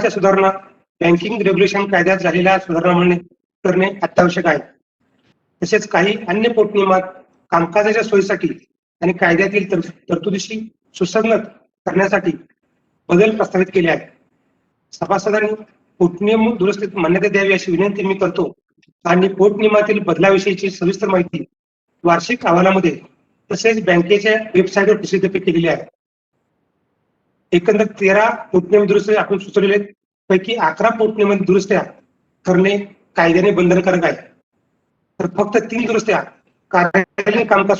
सुधारणा बँकिंग रेग्युलेशन कायद्यात झालेल्या सुधारणा करणे अत्यावश्यक आहे. तसेच काही अन्य पोट नियमात कामकाजाच्या सोयीसाठी आणि कायद्यातील तरतुदीशी सुसंगत करण्यासाठी बदल प्रस्तावित केले आहेत. सभासदांनी पोटनियम दुरुस्तीत मान्यता द्यावी अशी विनंती मी करतो आणि पोटनियमातील बदलाविषयीची सविस्तर माहिती वार्षिक अहवालामध्ये तसेच बँकेच्या वेबसाईटवर प्रसिद्ध केलेली आहे. एकंदर 13 पोटनियम दुरुस्ती आपण सुचवलेले पैकी 11 पोटनियम दुरुस्त्या करणे कायद्याने बंधनकारक आहे. तर फक्त 3 दुरुस्त्या कार्यालयीन कामकाज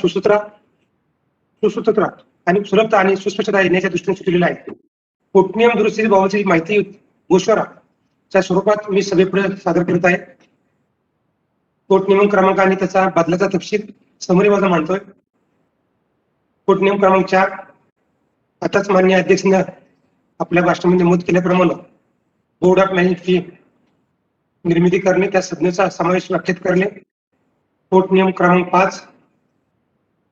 सुसूत्रता आणि सुलभता आणि सुस्पष्टता येण्याच्या दृष्टीने सुचवलेल्या आहेत. पोटनियम दुरुस्तीबाबतची माहिती गोष्वराच्या स्वरूपात मी सभेपुढे सादर करत आहे. पोटनियम क्रमांक आणि त्याचा बदलाचा तपशील समोर माझा मांडतोय. पोटनियम क्रमांक 4 आताच माननीय अध्यक्षांनी आपल्या भाषणामध्ये नमूद केल्याप्रमाणे बोर्ड ऑफ मॅनेजमेंटची निर्मिती करणे, त्या संज्ञेचा समावेश व्याख्यात करणे. पोटनियम क्रमांक 5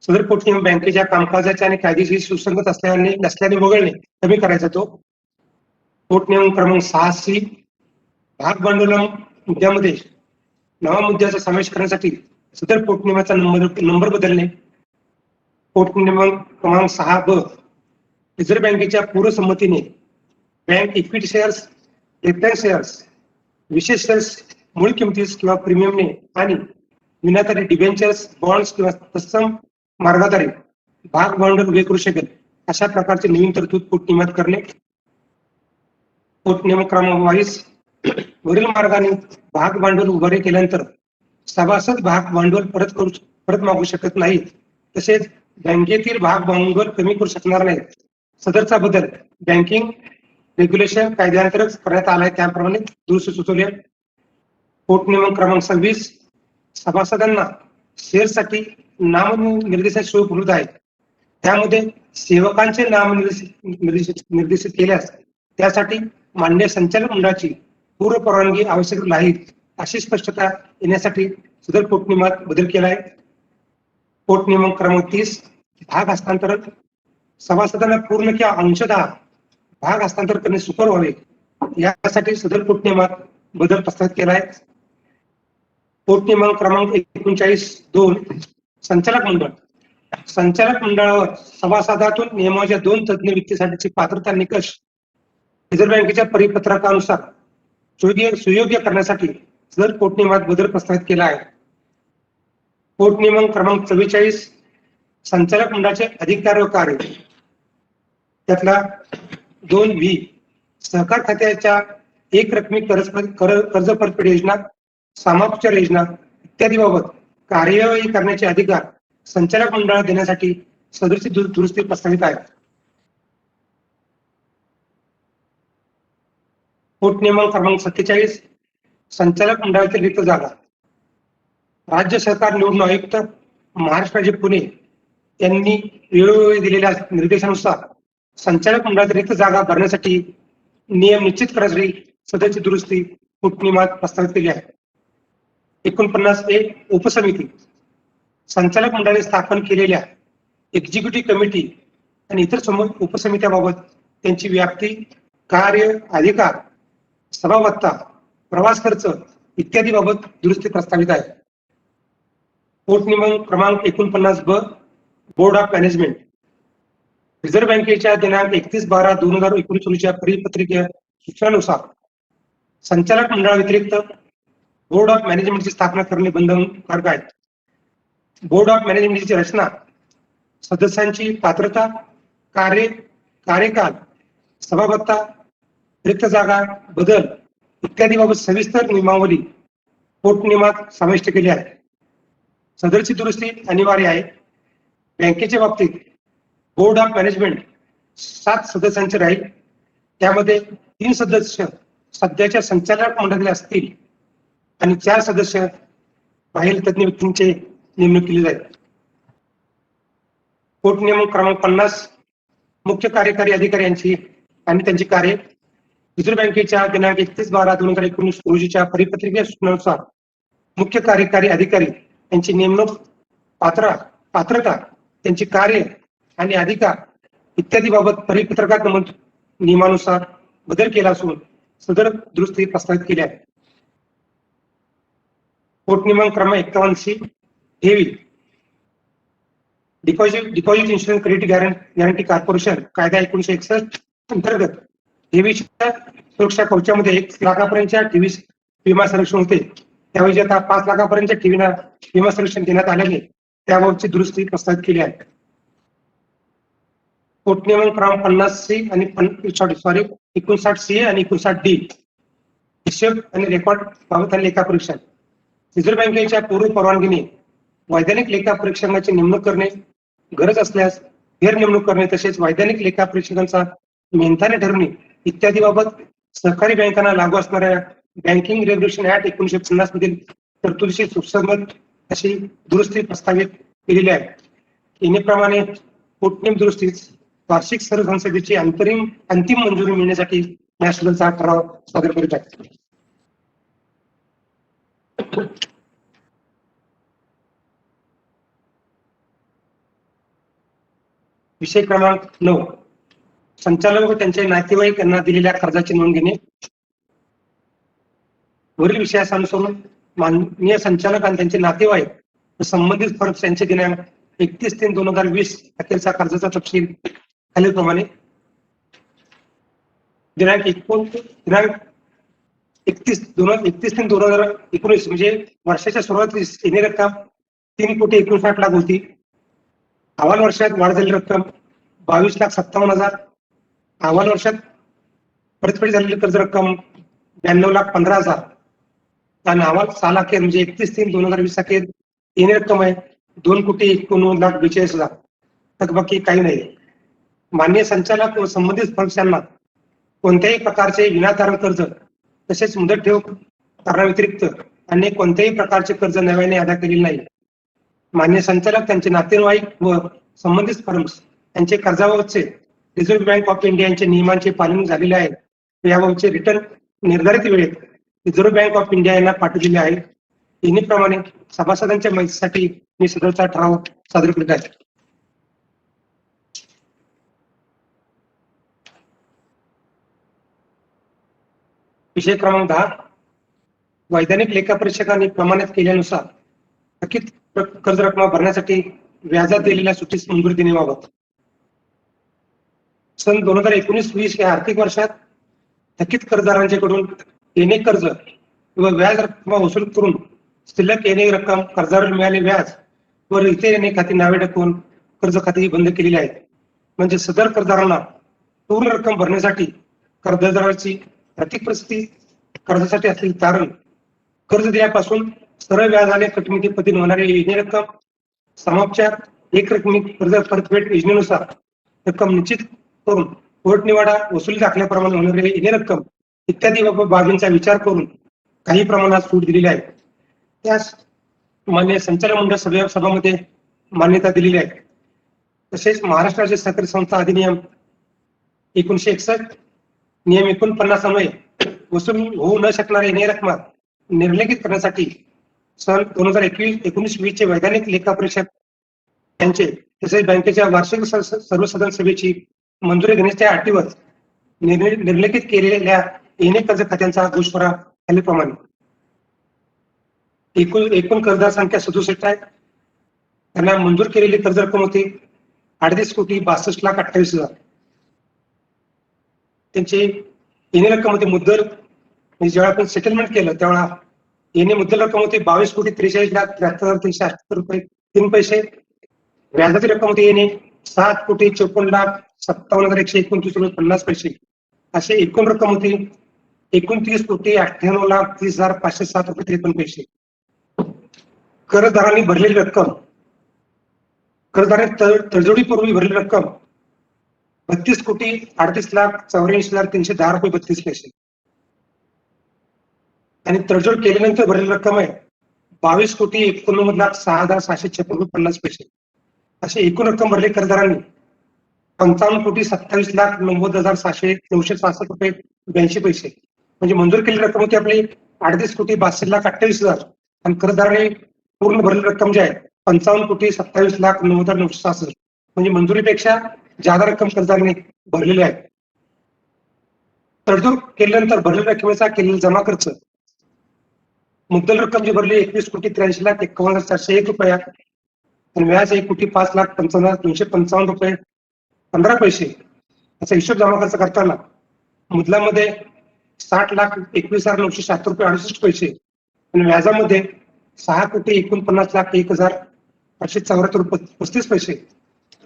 सदर पोटनियम बँकेच्या कामकाजाच्या आणि कायदेशीर सुसंगत नसल्याने वगळणे कमी करायचा तो. पोटनियम क्रमांक 6C भाग भांडवल मुद्द्यामध्ये नवा मुद्द्याचा समावेश करण्यासाठी सदर पोटनियमाचा नंबर बदलणे. पोटनियम क्रमांक 6B रिझर्व्ह बँकेच्या पूर्व संमतीने bank equity shares, preference shares, विशेष शेअर्स मूळ किमतीस किंवा प्रीमियमने आणि विनातारी डिबेंचर्स, बॉन्ड्स किंवा तत्सम मार्गाद्वारे भाग भांडवल उभे करू शकेल अशा प्रकारचे नवीन तरतूद पोटनियमात करणे. पोटनियम क्रमांक 22 वरील मार्गाने भाग भांडवल उभारी केल्यानंतर सभासद भाग भांडवल परत मागू शकत नाही. तसेच बँकेतील भाग भांडवल कमी करू शकणार नाही. सदरचा बदल बँकिंग रेग्युलेशन कायद्याअंतर्गत करण्यात आलाय त्याप्रमाणे दुरुस्ती सुचवली आहे. पोटनियम क्रमांक 26 सभासदांना शेअरसाठी नामनिर्देशन सोय उपलब्ध आहे. त्यामध्ये सेवकांचे नाम निर्देशित केल्यास त्यासाठी मान्य संचालक मंडळाची पूर्व परवानगी आवश्यक नाही अशी स्पष्टता येण्यासाठी सदर पोटनियमात बदल केला आहे. पोटनियम क्रमांक 30 भाग हस्तांतरण सभासदांना पूर्ण किंवा अंशतः भाग हस्तांतर करणे सुकर व्हावे यासाठी सदर पोटनियमात बदल प्रस्तावित केला आहे. पोटनियम क्रमांक 39(2) संचालक मंडळ संचालक मंडळावर सभासदातून नियमाच्या 2 तज्ञ व्यक्तीसाठीची पात्रता निकष रिझर्व्ह बँकेच्या परिपत्रकानुसार सुयोग्य करण्यासाठी सदर पोटनियमात बदल प्रस्तावित केला आहे. पोटनियम क्रमांक 44 संचालक मंडळाचे अधिकार व कार्य त्यातला 2(v) सहकार खात्याच्या एक रकमी कर्ज परतफेड योजना, समापचार योजना इत्यादी बाबत कार्यवाही करण्याचे अधिकार संचालक मंडळाला देण्यासाठी सदरची दुरुस्ती प्रस्तावित आहे. पोटनियम क्रमांक 47 संचालक मंडळातील रिक्त जागा राज्य सरकार निवडणूक आयुक्त महाराष्ट्र राज्य पुणे यांनी वेळोवेळी दिलेल्या निर्देशानुसार संचालक मंडळातील रिक्त जागा भरण्यासाठी नियम निश्चित करण्यासाठी सदरची दुरुस्ती पोटनियमात प्रस्तावित केली आहे. 49 उपसमिती संचालक मंडळाने स्थापन केलेल्या एक्झिक्युटिव्ह कमिटी आणि इतर उपसमित्याबाबत त्यांची व्याप्ती, कार्य, अधिकार, सभापत्ता, प्रवास खर्च इत्यादी बाबत दुरुस्ती प्रस्तावित आहे. पोटनियम क्रमांक 49(ब) बोर्ड ऑफ मॅनेजमेंट रिझर्व्ह बँकेच्या दिनांक 31/12/2019 रोजीच्या परिपत्रकीय सूचनानुसार संचालक मंडळाव्यतिरिक्त बोर्ड ऑफ मॅनेजमेंटची स्थापना करणे बंधनकारक आहे. बोर्ड ऑफ मॅनेजमेंटची रचना, सदस्यांची पात्रता, कार्य, कार्यकाल, सभापत्ता, रिक्त जागा, बदल इत्यादी बाबत सविस्तर नियमावली पोटनियमात समाविष्ट केली आहे. सदरची दुरुस्ती अनिवार्य आहे. बँकेच्या बाबतीत बोर्ड ऑफ मॅनेजमेंट 7 सदस्यांचे राहील. त्यामध्ये 3 सदस्य सध्याच्या संचालक मंडळातील असतील आणि 4 सदस्य बाहेर तज्ञ व्यक्तींचे नेमणूक केली जाईल. पोटनियम क्रमांक 50 मुख्य कार्यकारी अधिकारी यांची आणि त्यांची कार्य रिझर्व्ह बँकेच्या दिनांक 31/12/2019 रोजीच्या परिपत्रकीय सूचनानुसार मुख्य कार्यकारी अधिकारी यांची नेमणूक, पात्रता, त्यांची कार्य आणि अधिकार इत्यादी बाबत परिपत्रकात नमूद नियमानुसार बदल केला असून सदर दुरुस्ती प्रस्तावित केली आहे. पोटनियम क्रमांक 51(c) ठेवी deposit insurance credit guarantee corporation कायदा 1961 अंतर्गत ठेवीच्या सुरक्षा कवचामध्ये 1 लाखापर्यंतच्या ठेवी विमा संरक्षण होते. त्यावेळी आता 5 लाखापर्यंतच्या ठेवींना विमा संरक्षण देण्यात आल्याने त्याबाबतची दुरुस्ती प्रस्तावित केली आहे. पोटनियम क्रमांक 50(c) आणि 59(c) आणि 59(d) हिशोब आणि रेकॉर्ड बाबत लेखा परीक्षण रिझर्व्ह बँकेच्या पूर्व परवानगीने वैधानिक लेखा परीक्षकांची नेमणूक करणे, गरज असल्यास फेर नेमणूक करणे तसेच वैधानिक लेखा परीक्षकांचा मेहनताने ठरवणे इत्यादी बाबत सहकारी बँकांना लागू असणाऱ्या बँकिंग रेग्युलेशन ऍक्ट 1950 मधील तरतुदीशी सुसंगत अशी दुरुस्ती प्रस्तावित केलेली आहे. येण्याप्रमाणे पोटनियम दुरुस्तीस वार्षिक सर्व संसदेची अंतिम मंजुरी मिळण्यासाठी नॅशनलचा ठराव सादर करीत आहे. विषय क्रमांक 9 संचालक व त्यांचे नातेवाईक यांना दिलेल्या कर्जाची नोंद घेणे. वरील विषयानुसार माननीय संचालक आणि त्यांचे नातेवाईक व संबंधित फर्म यांचे दिनांक 31/3/2020 अखेरचा कर्जाचा तपशील खालीलप्रमाणे दिनांक 31/3/2019 म्हणजे वर्षाच्या सुरुवातीस येणे रक्कम 3,59,00,000 होती. अहवाल वर्षात वाढ झालेली रक्कम 22,57,000. अहवाल वर्षात परतफेड झालेली कर्ज रक्कम 92,15,000 आणि अहवाल साल अखेर म्हणजे 31/3/2020 अखेर येणे रक्कम आहे 2,91,42,000. थकबाकी काही नाही. मान्य संचालक व संबंधित फर्म्स कोणत्याही प्रकारचे विनातारण कर्ज तसेच मुदत ठेव करण्याव्यतिरिक्त अन्य कोणत्याही प्रकारचे कर्ज नव्याने अदा केलेले नाही. मान्य संचालक त्यांचे नातेवाईक व संबंधित फर्म्स यांचे कर्जाबाबतचे रिझर्व्ह बँक ऑफ इंडिया यांच्या नियमांचे पालन झालेले आहे. याबाबतचे रिटर्न निर्धारित वेळेत रिझर्व्ह बँक ऑफ इंडिया यांना पाठवलेले आहे. नेहमीप्रमाणे सभासदांच्या माहितीसाठी मी सदरचा ठराव सादर करीत आहे. विषय क्रमांक 10. वैधानिक लेखापरीक्षकांनी प्रमाणित केल्यानुसार थकीत कर्ज रक्कम भरण्यासाठी व्याजात दिलेल्या सुट्टीस मंजुरी देण्याबाबत. सन 2019-20 या आर्थिक वर्षात थकीत कर्जदारांच्याकडून येणे कर्ज व व्याज रक्कम वसूल करून शिल्लक येणे रक्कम कर्जावर मिळाले व्याज व इतर येणे खाती नावे टाकून कर्ज खाती बंद केलेली आहेत. म्हणजे सदर कर्जदारांना पूर्ण रक्कम भरण्यासाठी कर्जदाराची आर्थिक परिस्थिती, कर्जासाठी असलेले तारण, कर्ज दिल्यापासून सरळ व्याजाने कटमिती पद्धतीने होणारी येणे रक्कम, समापचार, एक रकमी कर्ज परतफेड योजनेनुसार रक्कम निश्चित करून पोटनिवाडा वसुली दाखल्याप्रमाणे होणारी येणे रक्कम इत्यादी बाबींचा विचार करून काही प्रमाणात सूट दिलेली आहे. त्यास मान्य संचालक मंडळ सभामध्ये मान्यता दिलेली आहे. तसेच महाराष्ट्र राज्य सहकारी संस्था अधिनियम 1961 नियम 49 अन्वये वसूल होऊ न शकणाऱ्या येणे रक्कम निर्लगित करण्यासाठी सन 2019-20 चे वैधानिक लेखापरीक्षक यांचे तसेच बँकेच्या वार्षिक सर्वसाधारण सभेची मंजुरी घेण्याच्या अटीवर निर्लगित केलेल्या येणे कर्ज खात्यांचा घोषवारा खालीलप्रमाणे. एकूण कर्जदार संख्या 67 आहे. त्यांना मंजूर केलेली कर्ज रक्कम होती 38,62,28,00,000. त्यांची येणे रक्कम होती मुद्दल म्हणजे जेव्हा आपण सेटलमेंट केलं तेव्हा येणे मुद्दल रक्कम होती 22,43,73,378 रुपये 3 पैसे. व्याजाची रक्कम होती येणे 7,54,57,129 रुपये 50 पैसे. असे एकूण रक्कम होती 29,98,30,507 रुपये 53 पैसे. कर्जदारांनी भरलेली रक्कम, कर्जदारांनी तडजोडीपूर्वी भरलेली रक्कम 32,38,84,310 रुपये 32 पैसे आणि तडजोड केल्यानंतर भरलेली रक्कम आहे 22,89,06,756 रुपये 50 पैसे. अशी एकूण रक्कम भरली कर्जदारांनी 55,27,90,600 रुपये 82 पैसे. म्हणजे मंजूर केलेली रक्कम होती आपली 38,62,28,00,000 आणि कर्जदारांनी पूर्ण भरलेली रक्कम जी आहे 55,27,90,966 म्हणजे मंजुरीपेक्षा जादा रक्कम कर्जदारांनी भरलेली आहे. तडजोड केल्यानंतर भरलेल्या रकमेचा केलेला जमा खर्च मुद्दल रक्कम जी भरली 21,83,51,401 रुपया आणि व्याज 1,05,55,255 रुपये 15 पैसे असा हिशोब जमा खर्च करताना मुद्दलामध्ये 60,21,976 रुपये 68 पैसे आणि व्याजामध्ये 6,49,01,874 रुपये 35 पैसे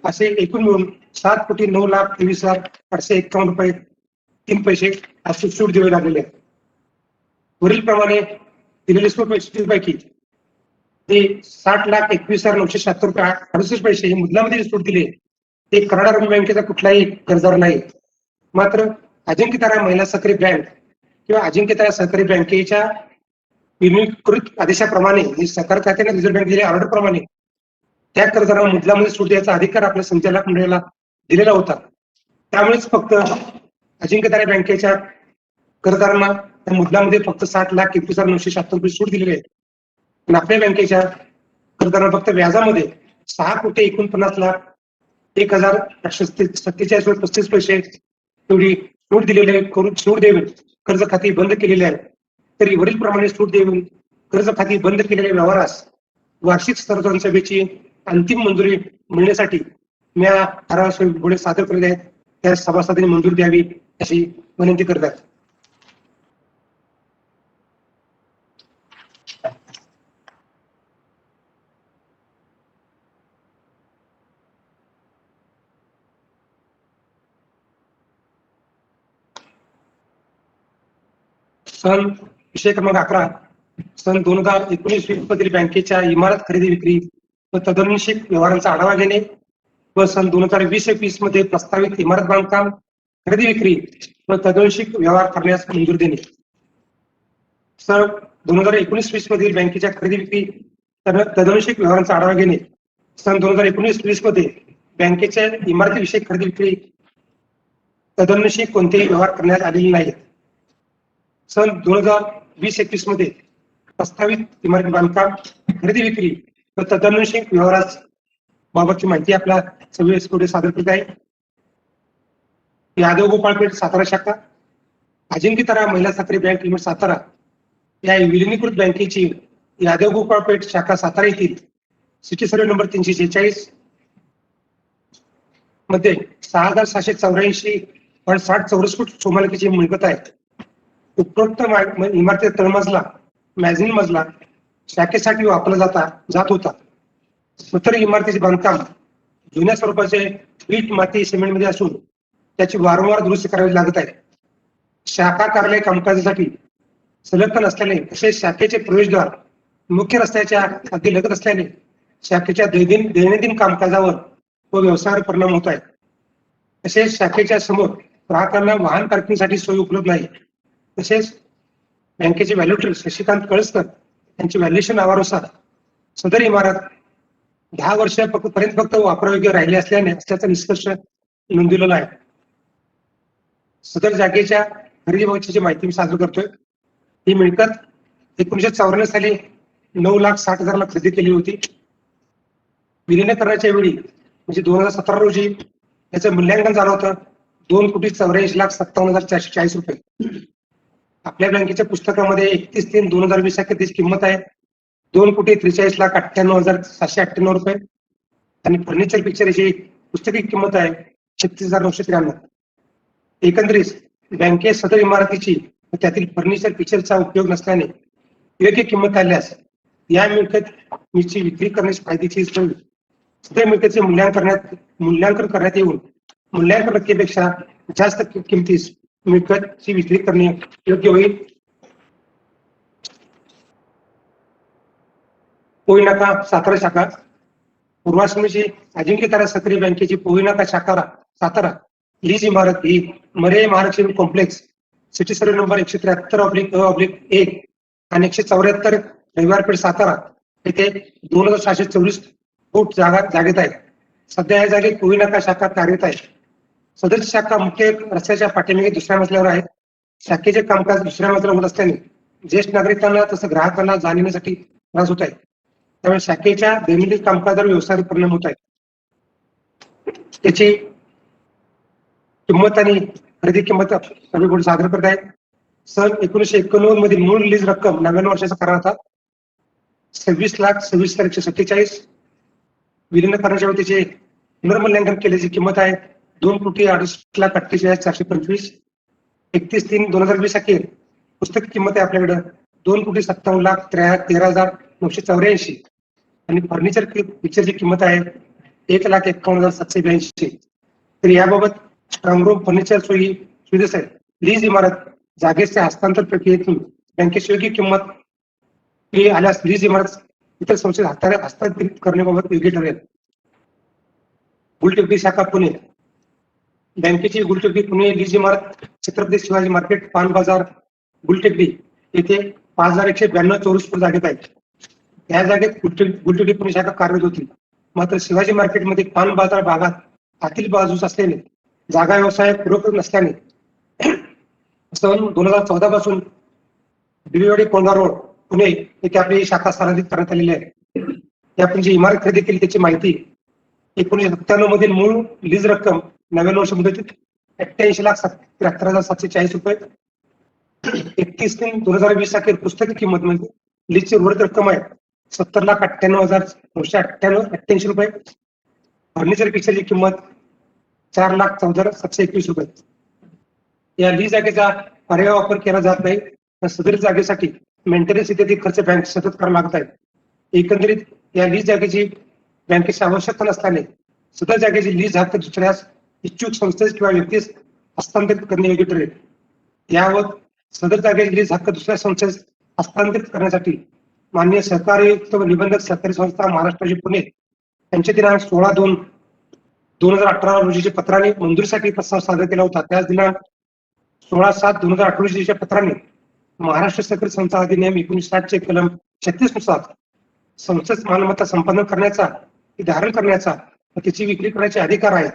असे एकूण मिळून 7,09,23,851 रुपये 3 पैसे अशी सूट द्यावी लागलेली आहे. वरील प्रमाणे दिलेली सूट पैकी ते 60,21,976 रुपये 68 पैसे ही मुद्दलामध्ये सूट दिली ते कराड ग्रामीण बँकेचा कुठलाही कर्जदार नाही. मात्र अजिंक्यतारा महिला सहकारी बँक किंवा अजिंक्यतारा सहकारी बँकेच्या विमुक्तकृत आदेशाप्रमाणे सहकार खात्याने रिझर्व्ह बँक दिलेल्या ऑर्डर प्रमाणे त्या कर्जदारांना मुद्दलामध्ये सूट द्यायचा अधिकार आपल्या संचालक मंडळाला दिलेला होता. त्यामुळेच फक्त अजिंक्यतारा बँकेच्या कर्जदारांना त्या मुद्दलामध्ये फक्त 60,21,976 रुपये सूट दिलेली आहे आणि आपल्या बँकेच्या कर्जदारांना फक्त व्याजामध्ये 6,49,01,847 रुपये 35 पैसे एवढी सूट दिलेली आहे. सूट देऊन कर्ज खाती बंद केलेली आहे. तरी वरील प्रमाणे सूट देऊन कर्ज खाती बंद केलेल्या व्यवहारास वार्षिक सर्वसाधारण सभेची अंतिम मंजुरी मिळण्यासाठी मी या ठराव सादर करत आहेत. त्या सभासदांनी मंजुरी द्यावी अशी विनंती करत आहेत. सन विषय क्रमांक 11 सन 2019-20 मधील बँकेच्या इमारत खरेदी विक्री व तदनुसार व्यवहारांचा आढावा घेणे व सन 2020-21 मध्ये प्रस्तावित इमारत बांधकाम खरेदी विक्री व तदनुसार व्यवहार करण्यास मंजुरी देणे. सन 2019-20 मधील बँकेच्या खरेदी विक्री तदनुसार व्यवहारांचा आढावा घेणे. सन 2019-20 मध्ये बँकेच्या इमारतीविषयक खरेदी विक्री तदनुसार कोणतेही व्यवहार करण्यात आलेले नाहीत. सन 2020-21 मध्ये प्रस्तावित इमारत बांधकाम खरेदी विक्री व तदनुसार व्यवहारास बाबतची माहिती आपल्या सविस्तर पुढे सादर केली आहे. यादव गोपाळपेठ सातारा शाखा, अजिंक्यतारा महिला साखरी बँक लिमिटेड सातारा या विलिनीकृत बँकेची यादव गोपाळपेठ शाखा सातारा येथील सिटी सर्वे नंबर 346 मध्ये 6,784.60 चौरस फूट सोमालिकेची मिळकत आहे. उपरोक्त इमारतीचा तळमजला मॅझिन मजला शाखेसाठी वापरला जात होता. सदर इमारतीचे बांधकाम जुन्या स्वरूपाचे वीट माती सिमेंट मध्ये असून त्याची वारंवार दुरुस्ती करावी लागत आहे. शाखा कार्यालय कामकाजासाठी संलग्न असल्याने तसेच शाखेचे प्रवेशद्वार मुख्य रस्त्याच्या अगदी लगत असल्याने शाखेच्या दैनंदिन कामकाजावर व व्यवसायावर परिणाम होत आहे. तसेच शाखेच्या समोर ग्राहकांना वाहन पार्किंगसाठी सोय उपलब्ध नाही. तसेच बँकेचे व्हॅल्युएटर शशिकांत कळसकर यांचे व्हॅल्युएशन अहवालानुसार सदर इमारत 10 वर्षापर्यंत फक्त वापरयोग्य राहिले असल्याचा निष्कर्ष नोंदवलेला आहे. सदर जागेच्या खरेदीबाबतची माहिती मी सादर करतोय. ही मिळकत 1994 साली 9,60,000 खरेदी केली होती. विलिनीकरणाच्या वेळी म्हणजे 2017 रोजी याचं मूल्यांकन झालं होतं 2,84,57,440 रुपये. आपल्या बँकेच्या पुस्तकामध्ये 31/3/2020 त्याची किंमत आहे 2,43,98,798 रुपये आणि फर्निचर पिक्चरची पुस्तकी किंमत आहे 36,993. एकंदरीत बँकेत सदर इमारतीची व त्यातील फर्निचर पिक्चरचा उपयोग नसल्याने योग्य किंमत आल्यास या मिळकतीची विक्री करण्यास फायदेशीर ठरेल. सदर मिळकतीचे मूल्यांकन करण्यात येऊन मूल्यांकन रकमेपेक्षा जास्त किमतीस मिळकतची विक्री करणे योग्य होईल. पोई नाका सातारा शाखा पूर्वाश्रमीची अजिंक्यतारा सक्रिय बँकेची पोई नाका शाखा सातारा लीज इमारत ही मरे Mahalakshmi complex city survey number 173/1 आणि 174 रविवारपेठ सातारा येथे 2,724 फूट जागेत आहे. सध्या या जागेत पोई नाका शाखा कार्यरत आहे. सदरची शाखा मुख्य रस्त्याच्या पाठीमागे दुसऱ्या मजल्यावर आहे. शाखेचे कामकाज दुसऱ्या मजल्यावर होत असल्याने ज्येष्ठ नागरिकांना तसं ग्राहकांना जाणण्यासाठी त्रास होत आहे. त्यामुळे शाखेच्या दैनंदिन कामकाजावर व्यवसायावर परिणाम होत आहे. त्याची किंमत आणि खरेदी किंमत पुढे सादर करत आहे. सन 1989 मधील मूळ लीज रक्कम 99 वर्षाचा करार होता 26,26,147. विलिनीकरणाच्या वेळी त्याचे पुनर्मूल्यांकन केल्याची किंमत आहे 2,68,48,425. 31/3/2020 अखेर पुस्तक किंमत आहे आपल्याकडे 2,57,13,984 आणि फर्निचर पिक्चरची किंमत आहे 1,51,782. तर याबाबत स्ट्रॉंग रूम फर्निचर सुविधा लीज इमारत जागेच्या हस्तांतर प्रक्रियेतून बँकेची योग्य किंमत आल्यास लीज इमारत इतर संस्थेत हस्तांतरित करण्याबाबत योग्य ठरेल. गुलटेकडी शाखा पुणे बँकेची गुलटेकडी पुणे लीज इमारत छत्रपती शिवाजी मार्केट पान बाजार गुलटेकडी येथे 5,192 चौरस फूट जागेत आहे. या जागेत गुलटेकडी पुणे शाखा कार्यरत होती. मात्र शिवाजी मार्केटमध्ये पान बाजार भागात आतील बाजूस असल्याने जागा व्यवसाय पूरक नसल्याने सन 2014 पासून बिलवाडी कोंडा रोड पुणे येथे आपली शाखा स्थानांतरित करण्यात आलेली आहे. आपण जी इमारत खरेदी केली त्याची माहिती 1997 मधील मूळ लीज रक्कम 99 वर्ष मुदतीत 88,73,740 रुपये. 31/3/2020 अखेर पुस्तकी किंमत म्हणजे लीजची उर्वरित रक्कम आहे 70,98,988 रुपये. फर्निचर पिक्चरची किंमत 4,14,721 रुपये. या लीज जागेचा पर्याय वापर केला जात नाही. सदर जागेसाठी मेंटेनन्स इत्यादी खर्च बँक सतत करावा लागत आहे. एकंदरीत या लीज जागेची बँकेची आवश्यकता नसल्याने सदर जागेची लीज हक्क दुसऱ्यास इच्छुक संस्थेस किंवा व्यक्तीस हस्तांतरित करणे योग्य ठरेल. यावर सदर जागेची लीज हक्क दुसऱ्या संस्थेस हस्तांतरित करण्यासाठी माननीय सहकारी आयुक्त व निबंधक सहकारी संस्था महाराष्ट्र राज्य पुणे यांच्या दिनांक 16/2/2018 रोजीच्या पत्राने मंजुरीसाठी प्रस्ताव सादर केला होता. त्याच दिनांक 16/7/2018 रोजीच्या पत्राने महाराष्ट्र सहकारी संस्था अधिनियम 1960 चे कलम 36 नुसार संस्थेस मालमत्ता संपादन करण्याचा, ती धारण करण्याचा व त्याची विक्री करण्याचे अधिकार आहेत.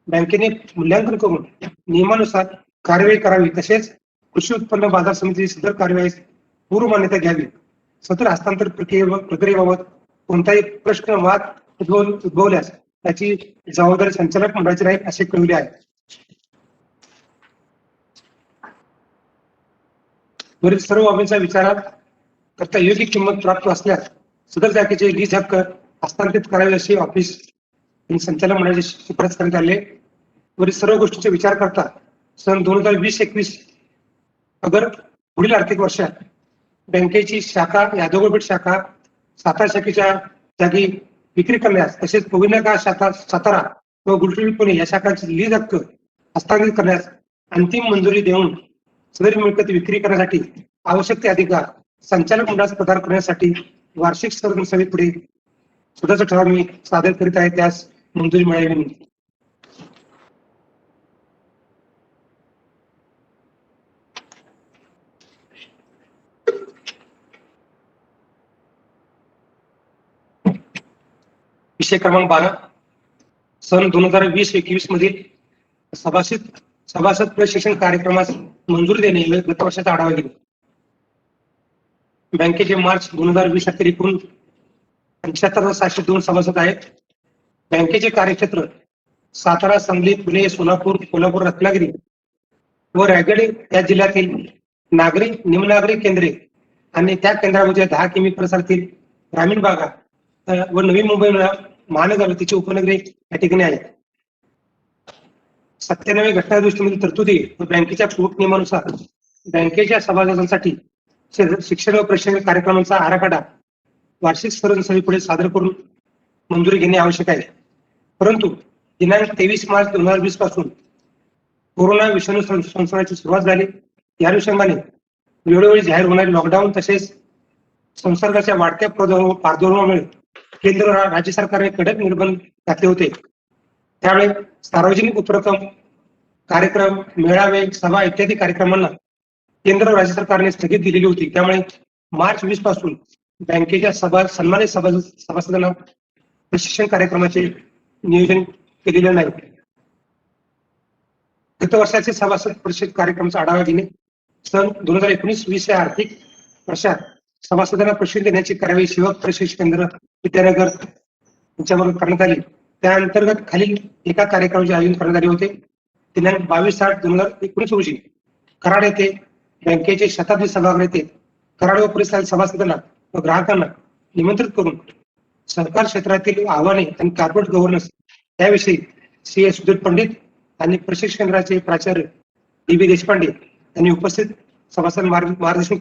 बँकेने मूल्यांकन करून नियमानुसार कार्यवाही करावी, तसेच कृषी उत्पन्न बाजार समितीची सदर कार्यवाहीस पूर्व मान्यता घ्यावी. सदर हस्तांतर प्रक्रियेबाबत कोणताही प्रश्न वाद उद्भवल्यास त्याची जबाबदारी संचालक मंडळाची राहील असे कळविले आहे. वरील सर्व बाबींचा विचार करता योग्य किंमत प्राप्त असल्यास सदर जागेचे लीज हक्क हस्तांतरित करावे अशी ऑफिस संचालक मंडळाची शिफारस करण्यात आले. वरील सर्व गोष्टींचा विचार करता सन 2020-21 अगर पुढील आर्थिक वर्षात बँकेची शाखा यादवपेठ शाखा सातारा शाखेच्या जागी विक्री करण्यास, तसेच पविनाका शाखा सातारा व गुलटेकडी पुणे या शाखांची लीज हक्क हस्तांतरित करण्यास अंतिम मंजुरी देऊन सदर मिळकत विक्री करण्यासाठी आवश्यक ते अधिकार संचालक मंडळास प्रदान करण्यासाठी वार्षिक संवर्धन समितीपुढे स्वतःचा ठराव मी सादर करीत आहे. त्यास मंजुरी मिळावी. विषय क्रमांक 12 सन 2020-21 मधील सभासद प्रशिक्षण कार्यक्रमास मंजुरी देणे गत वर्षाचा आढावा घेणे. बँकेचे मार्च 2020 अखेर एकूण 75,702 सभासद आहेत. बँकेचे कार्यक्षेत्र सातारा, सांगली, पुणे, सोलापूर, कोल्हापूर, रत्नागिरी व रायगड या जिल्ह्यातील नागरी निमनागरी केंद्रे आणि त्या केंद्रामध्ये 10 किमी परिसरातील ग्रामीण भागा व नवी मुंबई महानगर तिचे उपनगरे या ठिकाणी आहेत. 97 घटना दुरुस्तीमधील तरतुदी व बँकेच्या पोट नियमानुसार बँकेच्या सभासदांसाठी शिक्षण व प्रशिक्षण कार्यक्रमांचा आराखडा वार्षिक संवर्धन समितीपुढे सादर करून मंजुरी घेणे आवश्यक आहे. परंतु दिनांक 23 मार्च 2020 पासून कोरोना विषाणू संसर्गाची सुरुवात झाली. या अनुषंगाने वेळोवेळी जाहीर होणारे लॉकडाऊन तसेच संसर्गाच्या वाढत्या प्रादुर्भावामुळे केंद्र व राज्य सरकारने कडक निर्बंध घातले होते. त्यामुळे सार्वजनिक उपक्रम, कार्यक्रम, मेळावे, सभा इत्यादी कार्यक्रमांना केंद्र व राज्य सरकारने स्थगित दिलेली होती. त्यामुळे मार्च 20 पासून बँकेच्या सन्मानित सभासदांना प्रशिक्षण कार्यक्रमाचे नियोजन केलेले नाही. गत वर्षाचे सभासद प्रशिक्षण कार्यक्रमाचा आढावा घेणे. सन 2019-20 या आर्थिक वर्षात सभासदांना प्रशिक्षण देण्याची कार्यवाही सेवक प्रशिक्षण केंद्र विद्यानगर यांच्याबरोबर करण्यात आली. त्या अंतर्गत खालील एका कार्यक्रमाचे आयोजन करण्यात आले होते. दिनांक 22/8/2019 रोजी कराड येथे बँकेचे शताब्दी सभागृह येथे कराड व परिसरातील सभासदांना व ग्राहकांना निमंत्रित करून सरकार क्षेत्रातील आव्हाने आणि कॉर्पोरेट गव्हर्नन्स याविषयी CA सुधीर पंडित आणि प्रशिक्षण केंद्राचे प्राचार्य DB देशपांडे यांनी उपस्थित सभासद मार्गदर्शन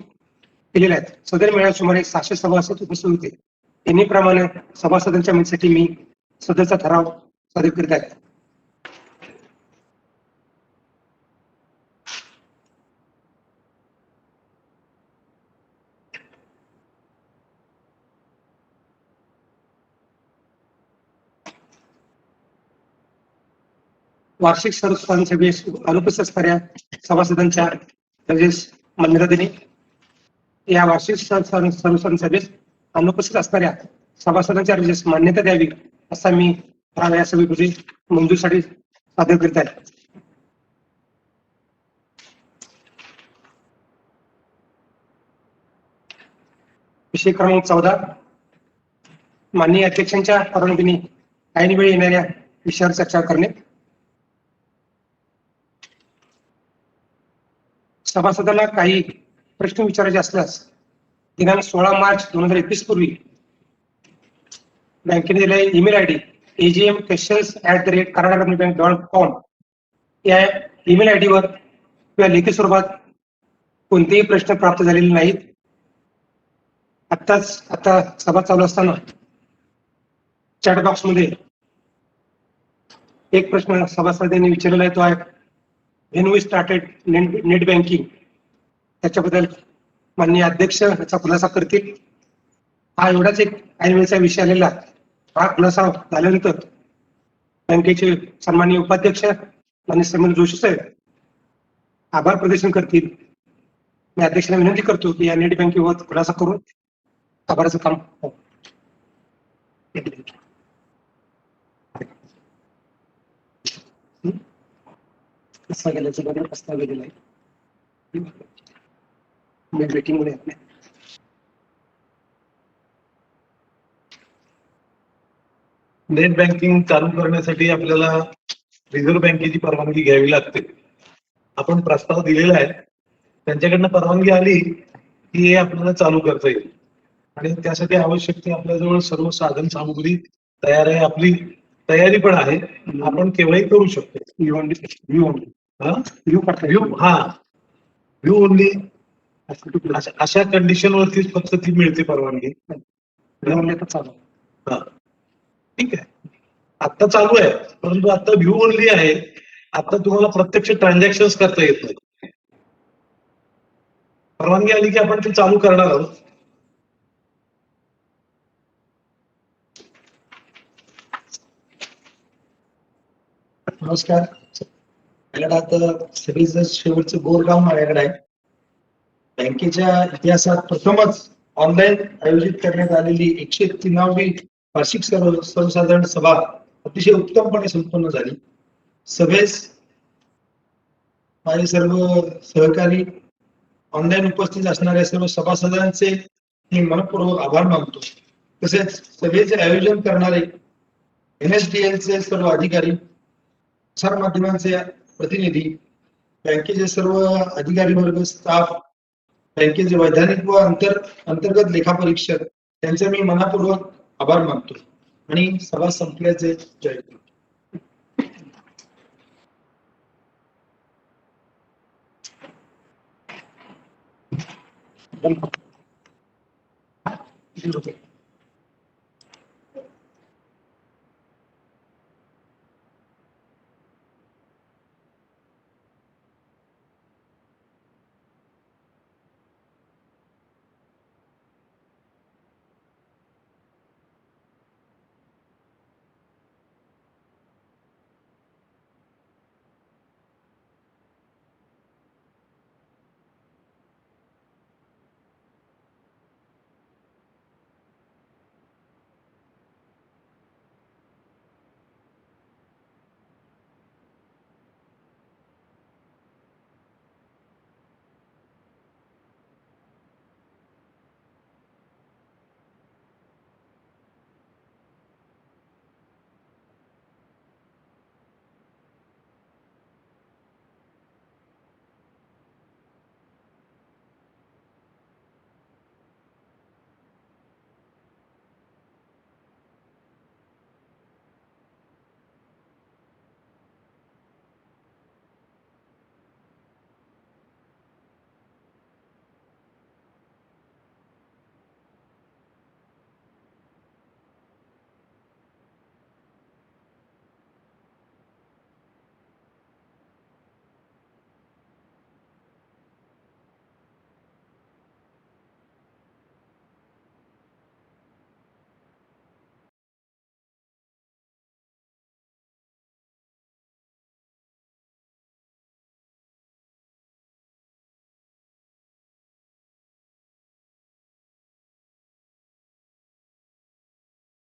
केलेले आहेत. सदर मेळाव्यात सुमारे 600 सभासद उपस्थित होते. नेहमीप्रमाणे सभासदांच्या मदतीसाठी मी सदरचा ठराव सादर करीत आहे. वार्षिक सर्वसाधारण सभेस अनुपस्थित असणाऱ्या सभासदांच्या रजेस मान्यता देणे. या वार्षिक सर्वसाधारण सभेस अनुपस्थित असणाऱ्या सभासदांच्या रजेस मान्यता द्यावी असा मी ठराव या सभेमध्ये मंजुरीसाठी सादर करीत आहे. विषय क्रमांक 14 माननीय अध्यक्षांच्या परवानगीने ऐन वेळी येणाऱ्या विषयावर चर्चा करणे. सभासदांना काही प्रश्न विचारायचे असल्यास दिनांक 16 मार्च 2021 पूर्वी बँकेने दिलेला ईमेल ID agmquestions@karnatakabank.com या ईमेल ID वर किंवा लेखी स्वरूपात कोणतेही प्रश्न प्राप्त झालेले नाहीत. आता सभा चालू असताना चॅट बॉक्स मध्ये एक प्रश्न सभासदांनी विचारलेला आहे. तो आहे when we started net banking त्याच्याबद्दल माननीय अध्यक्ष याचा खुलासा करतील. हा एवढाच एक ऐनवेळचा विषय आलेला. हा खुलासा झाल्यानंतर बँकेचे सन्माननीय उपाध्यक्ष माननीय श्रीमंत जोशी साहेब आभार प्रदर्शन करतील. मी अध्यक्षांना विनंती करतो की या नेट बँकेवर खुलासा करून आभाराचं काम हो. कसा गेल्याचं बघा, कसा गेलेला आहे मी वेटिंग मध्ये आहे. नेट बँकिंग चालू करण्यासाठी आपल्याला रिझर्व्ह बँकेची परवानगी घ्यावी लागते. आपण प्रस्ताव दिलेला आहे, त्यांच्याकडनं परवानगी आली की हे आपल्याला चालू करता येईल. आणि त्यासाठी आवश्यक ते आपल्याजवळ सर्व साधन सामुग्री तयार आहे. आपली तयारी पण आहे. आपण केव्हाही करू शकतो. व्ह्यू ओनली अशा कंडिशन वरतीच फक्त ती मिळते परवानगी. चालू हा ठीक आहे. आता चालू आहे, परंतु आता व्ह्यू ओनली आहे. आता तुम्हाला प्रत्यक्ष ट्रान्झॅक्शन करता येत नाही. परवानगी आली की आपण ते चालू करणार आहोत. नमस्कार. माझ्याकडे आता सगळीच शेवटचं बोरगाव माझ्याकडे आहे. बँकेच्या इतिहासात प्रथमच ऑनलाईन आयोजित करण्यात आलेली 103वी वार्षिक सर्वसाधारण सभा अतिशय उत्तमपणे संपन्न झाली. सभेस माझे सर्व सहकारी, ऑनलाईन उपस्थित असणाऱ्या सर्व सभासदांचे मी मनपूर्वक आभार मानतो. तसेच सभेचे आयोजन करणारे NSDL चे सर्व अधिकारी, प्रसार माध्यमांचे प्रतिनिधी, बँकेचे सर्व अधिकारी वर्ग, स्टाफ, बँकेचे वैधानिक व अंतर्गत लेखापरीक्षक त्यांचे मी मनापूर्वक आभार मानतो आणि सभा संपल्याचे जाहीर करतो.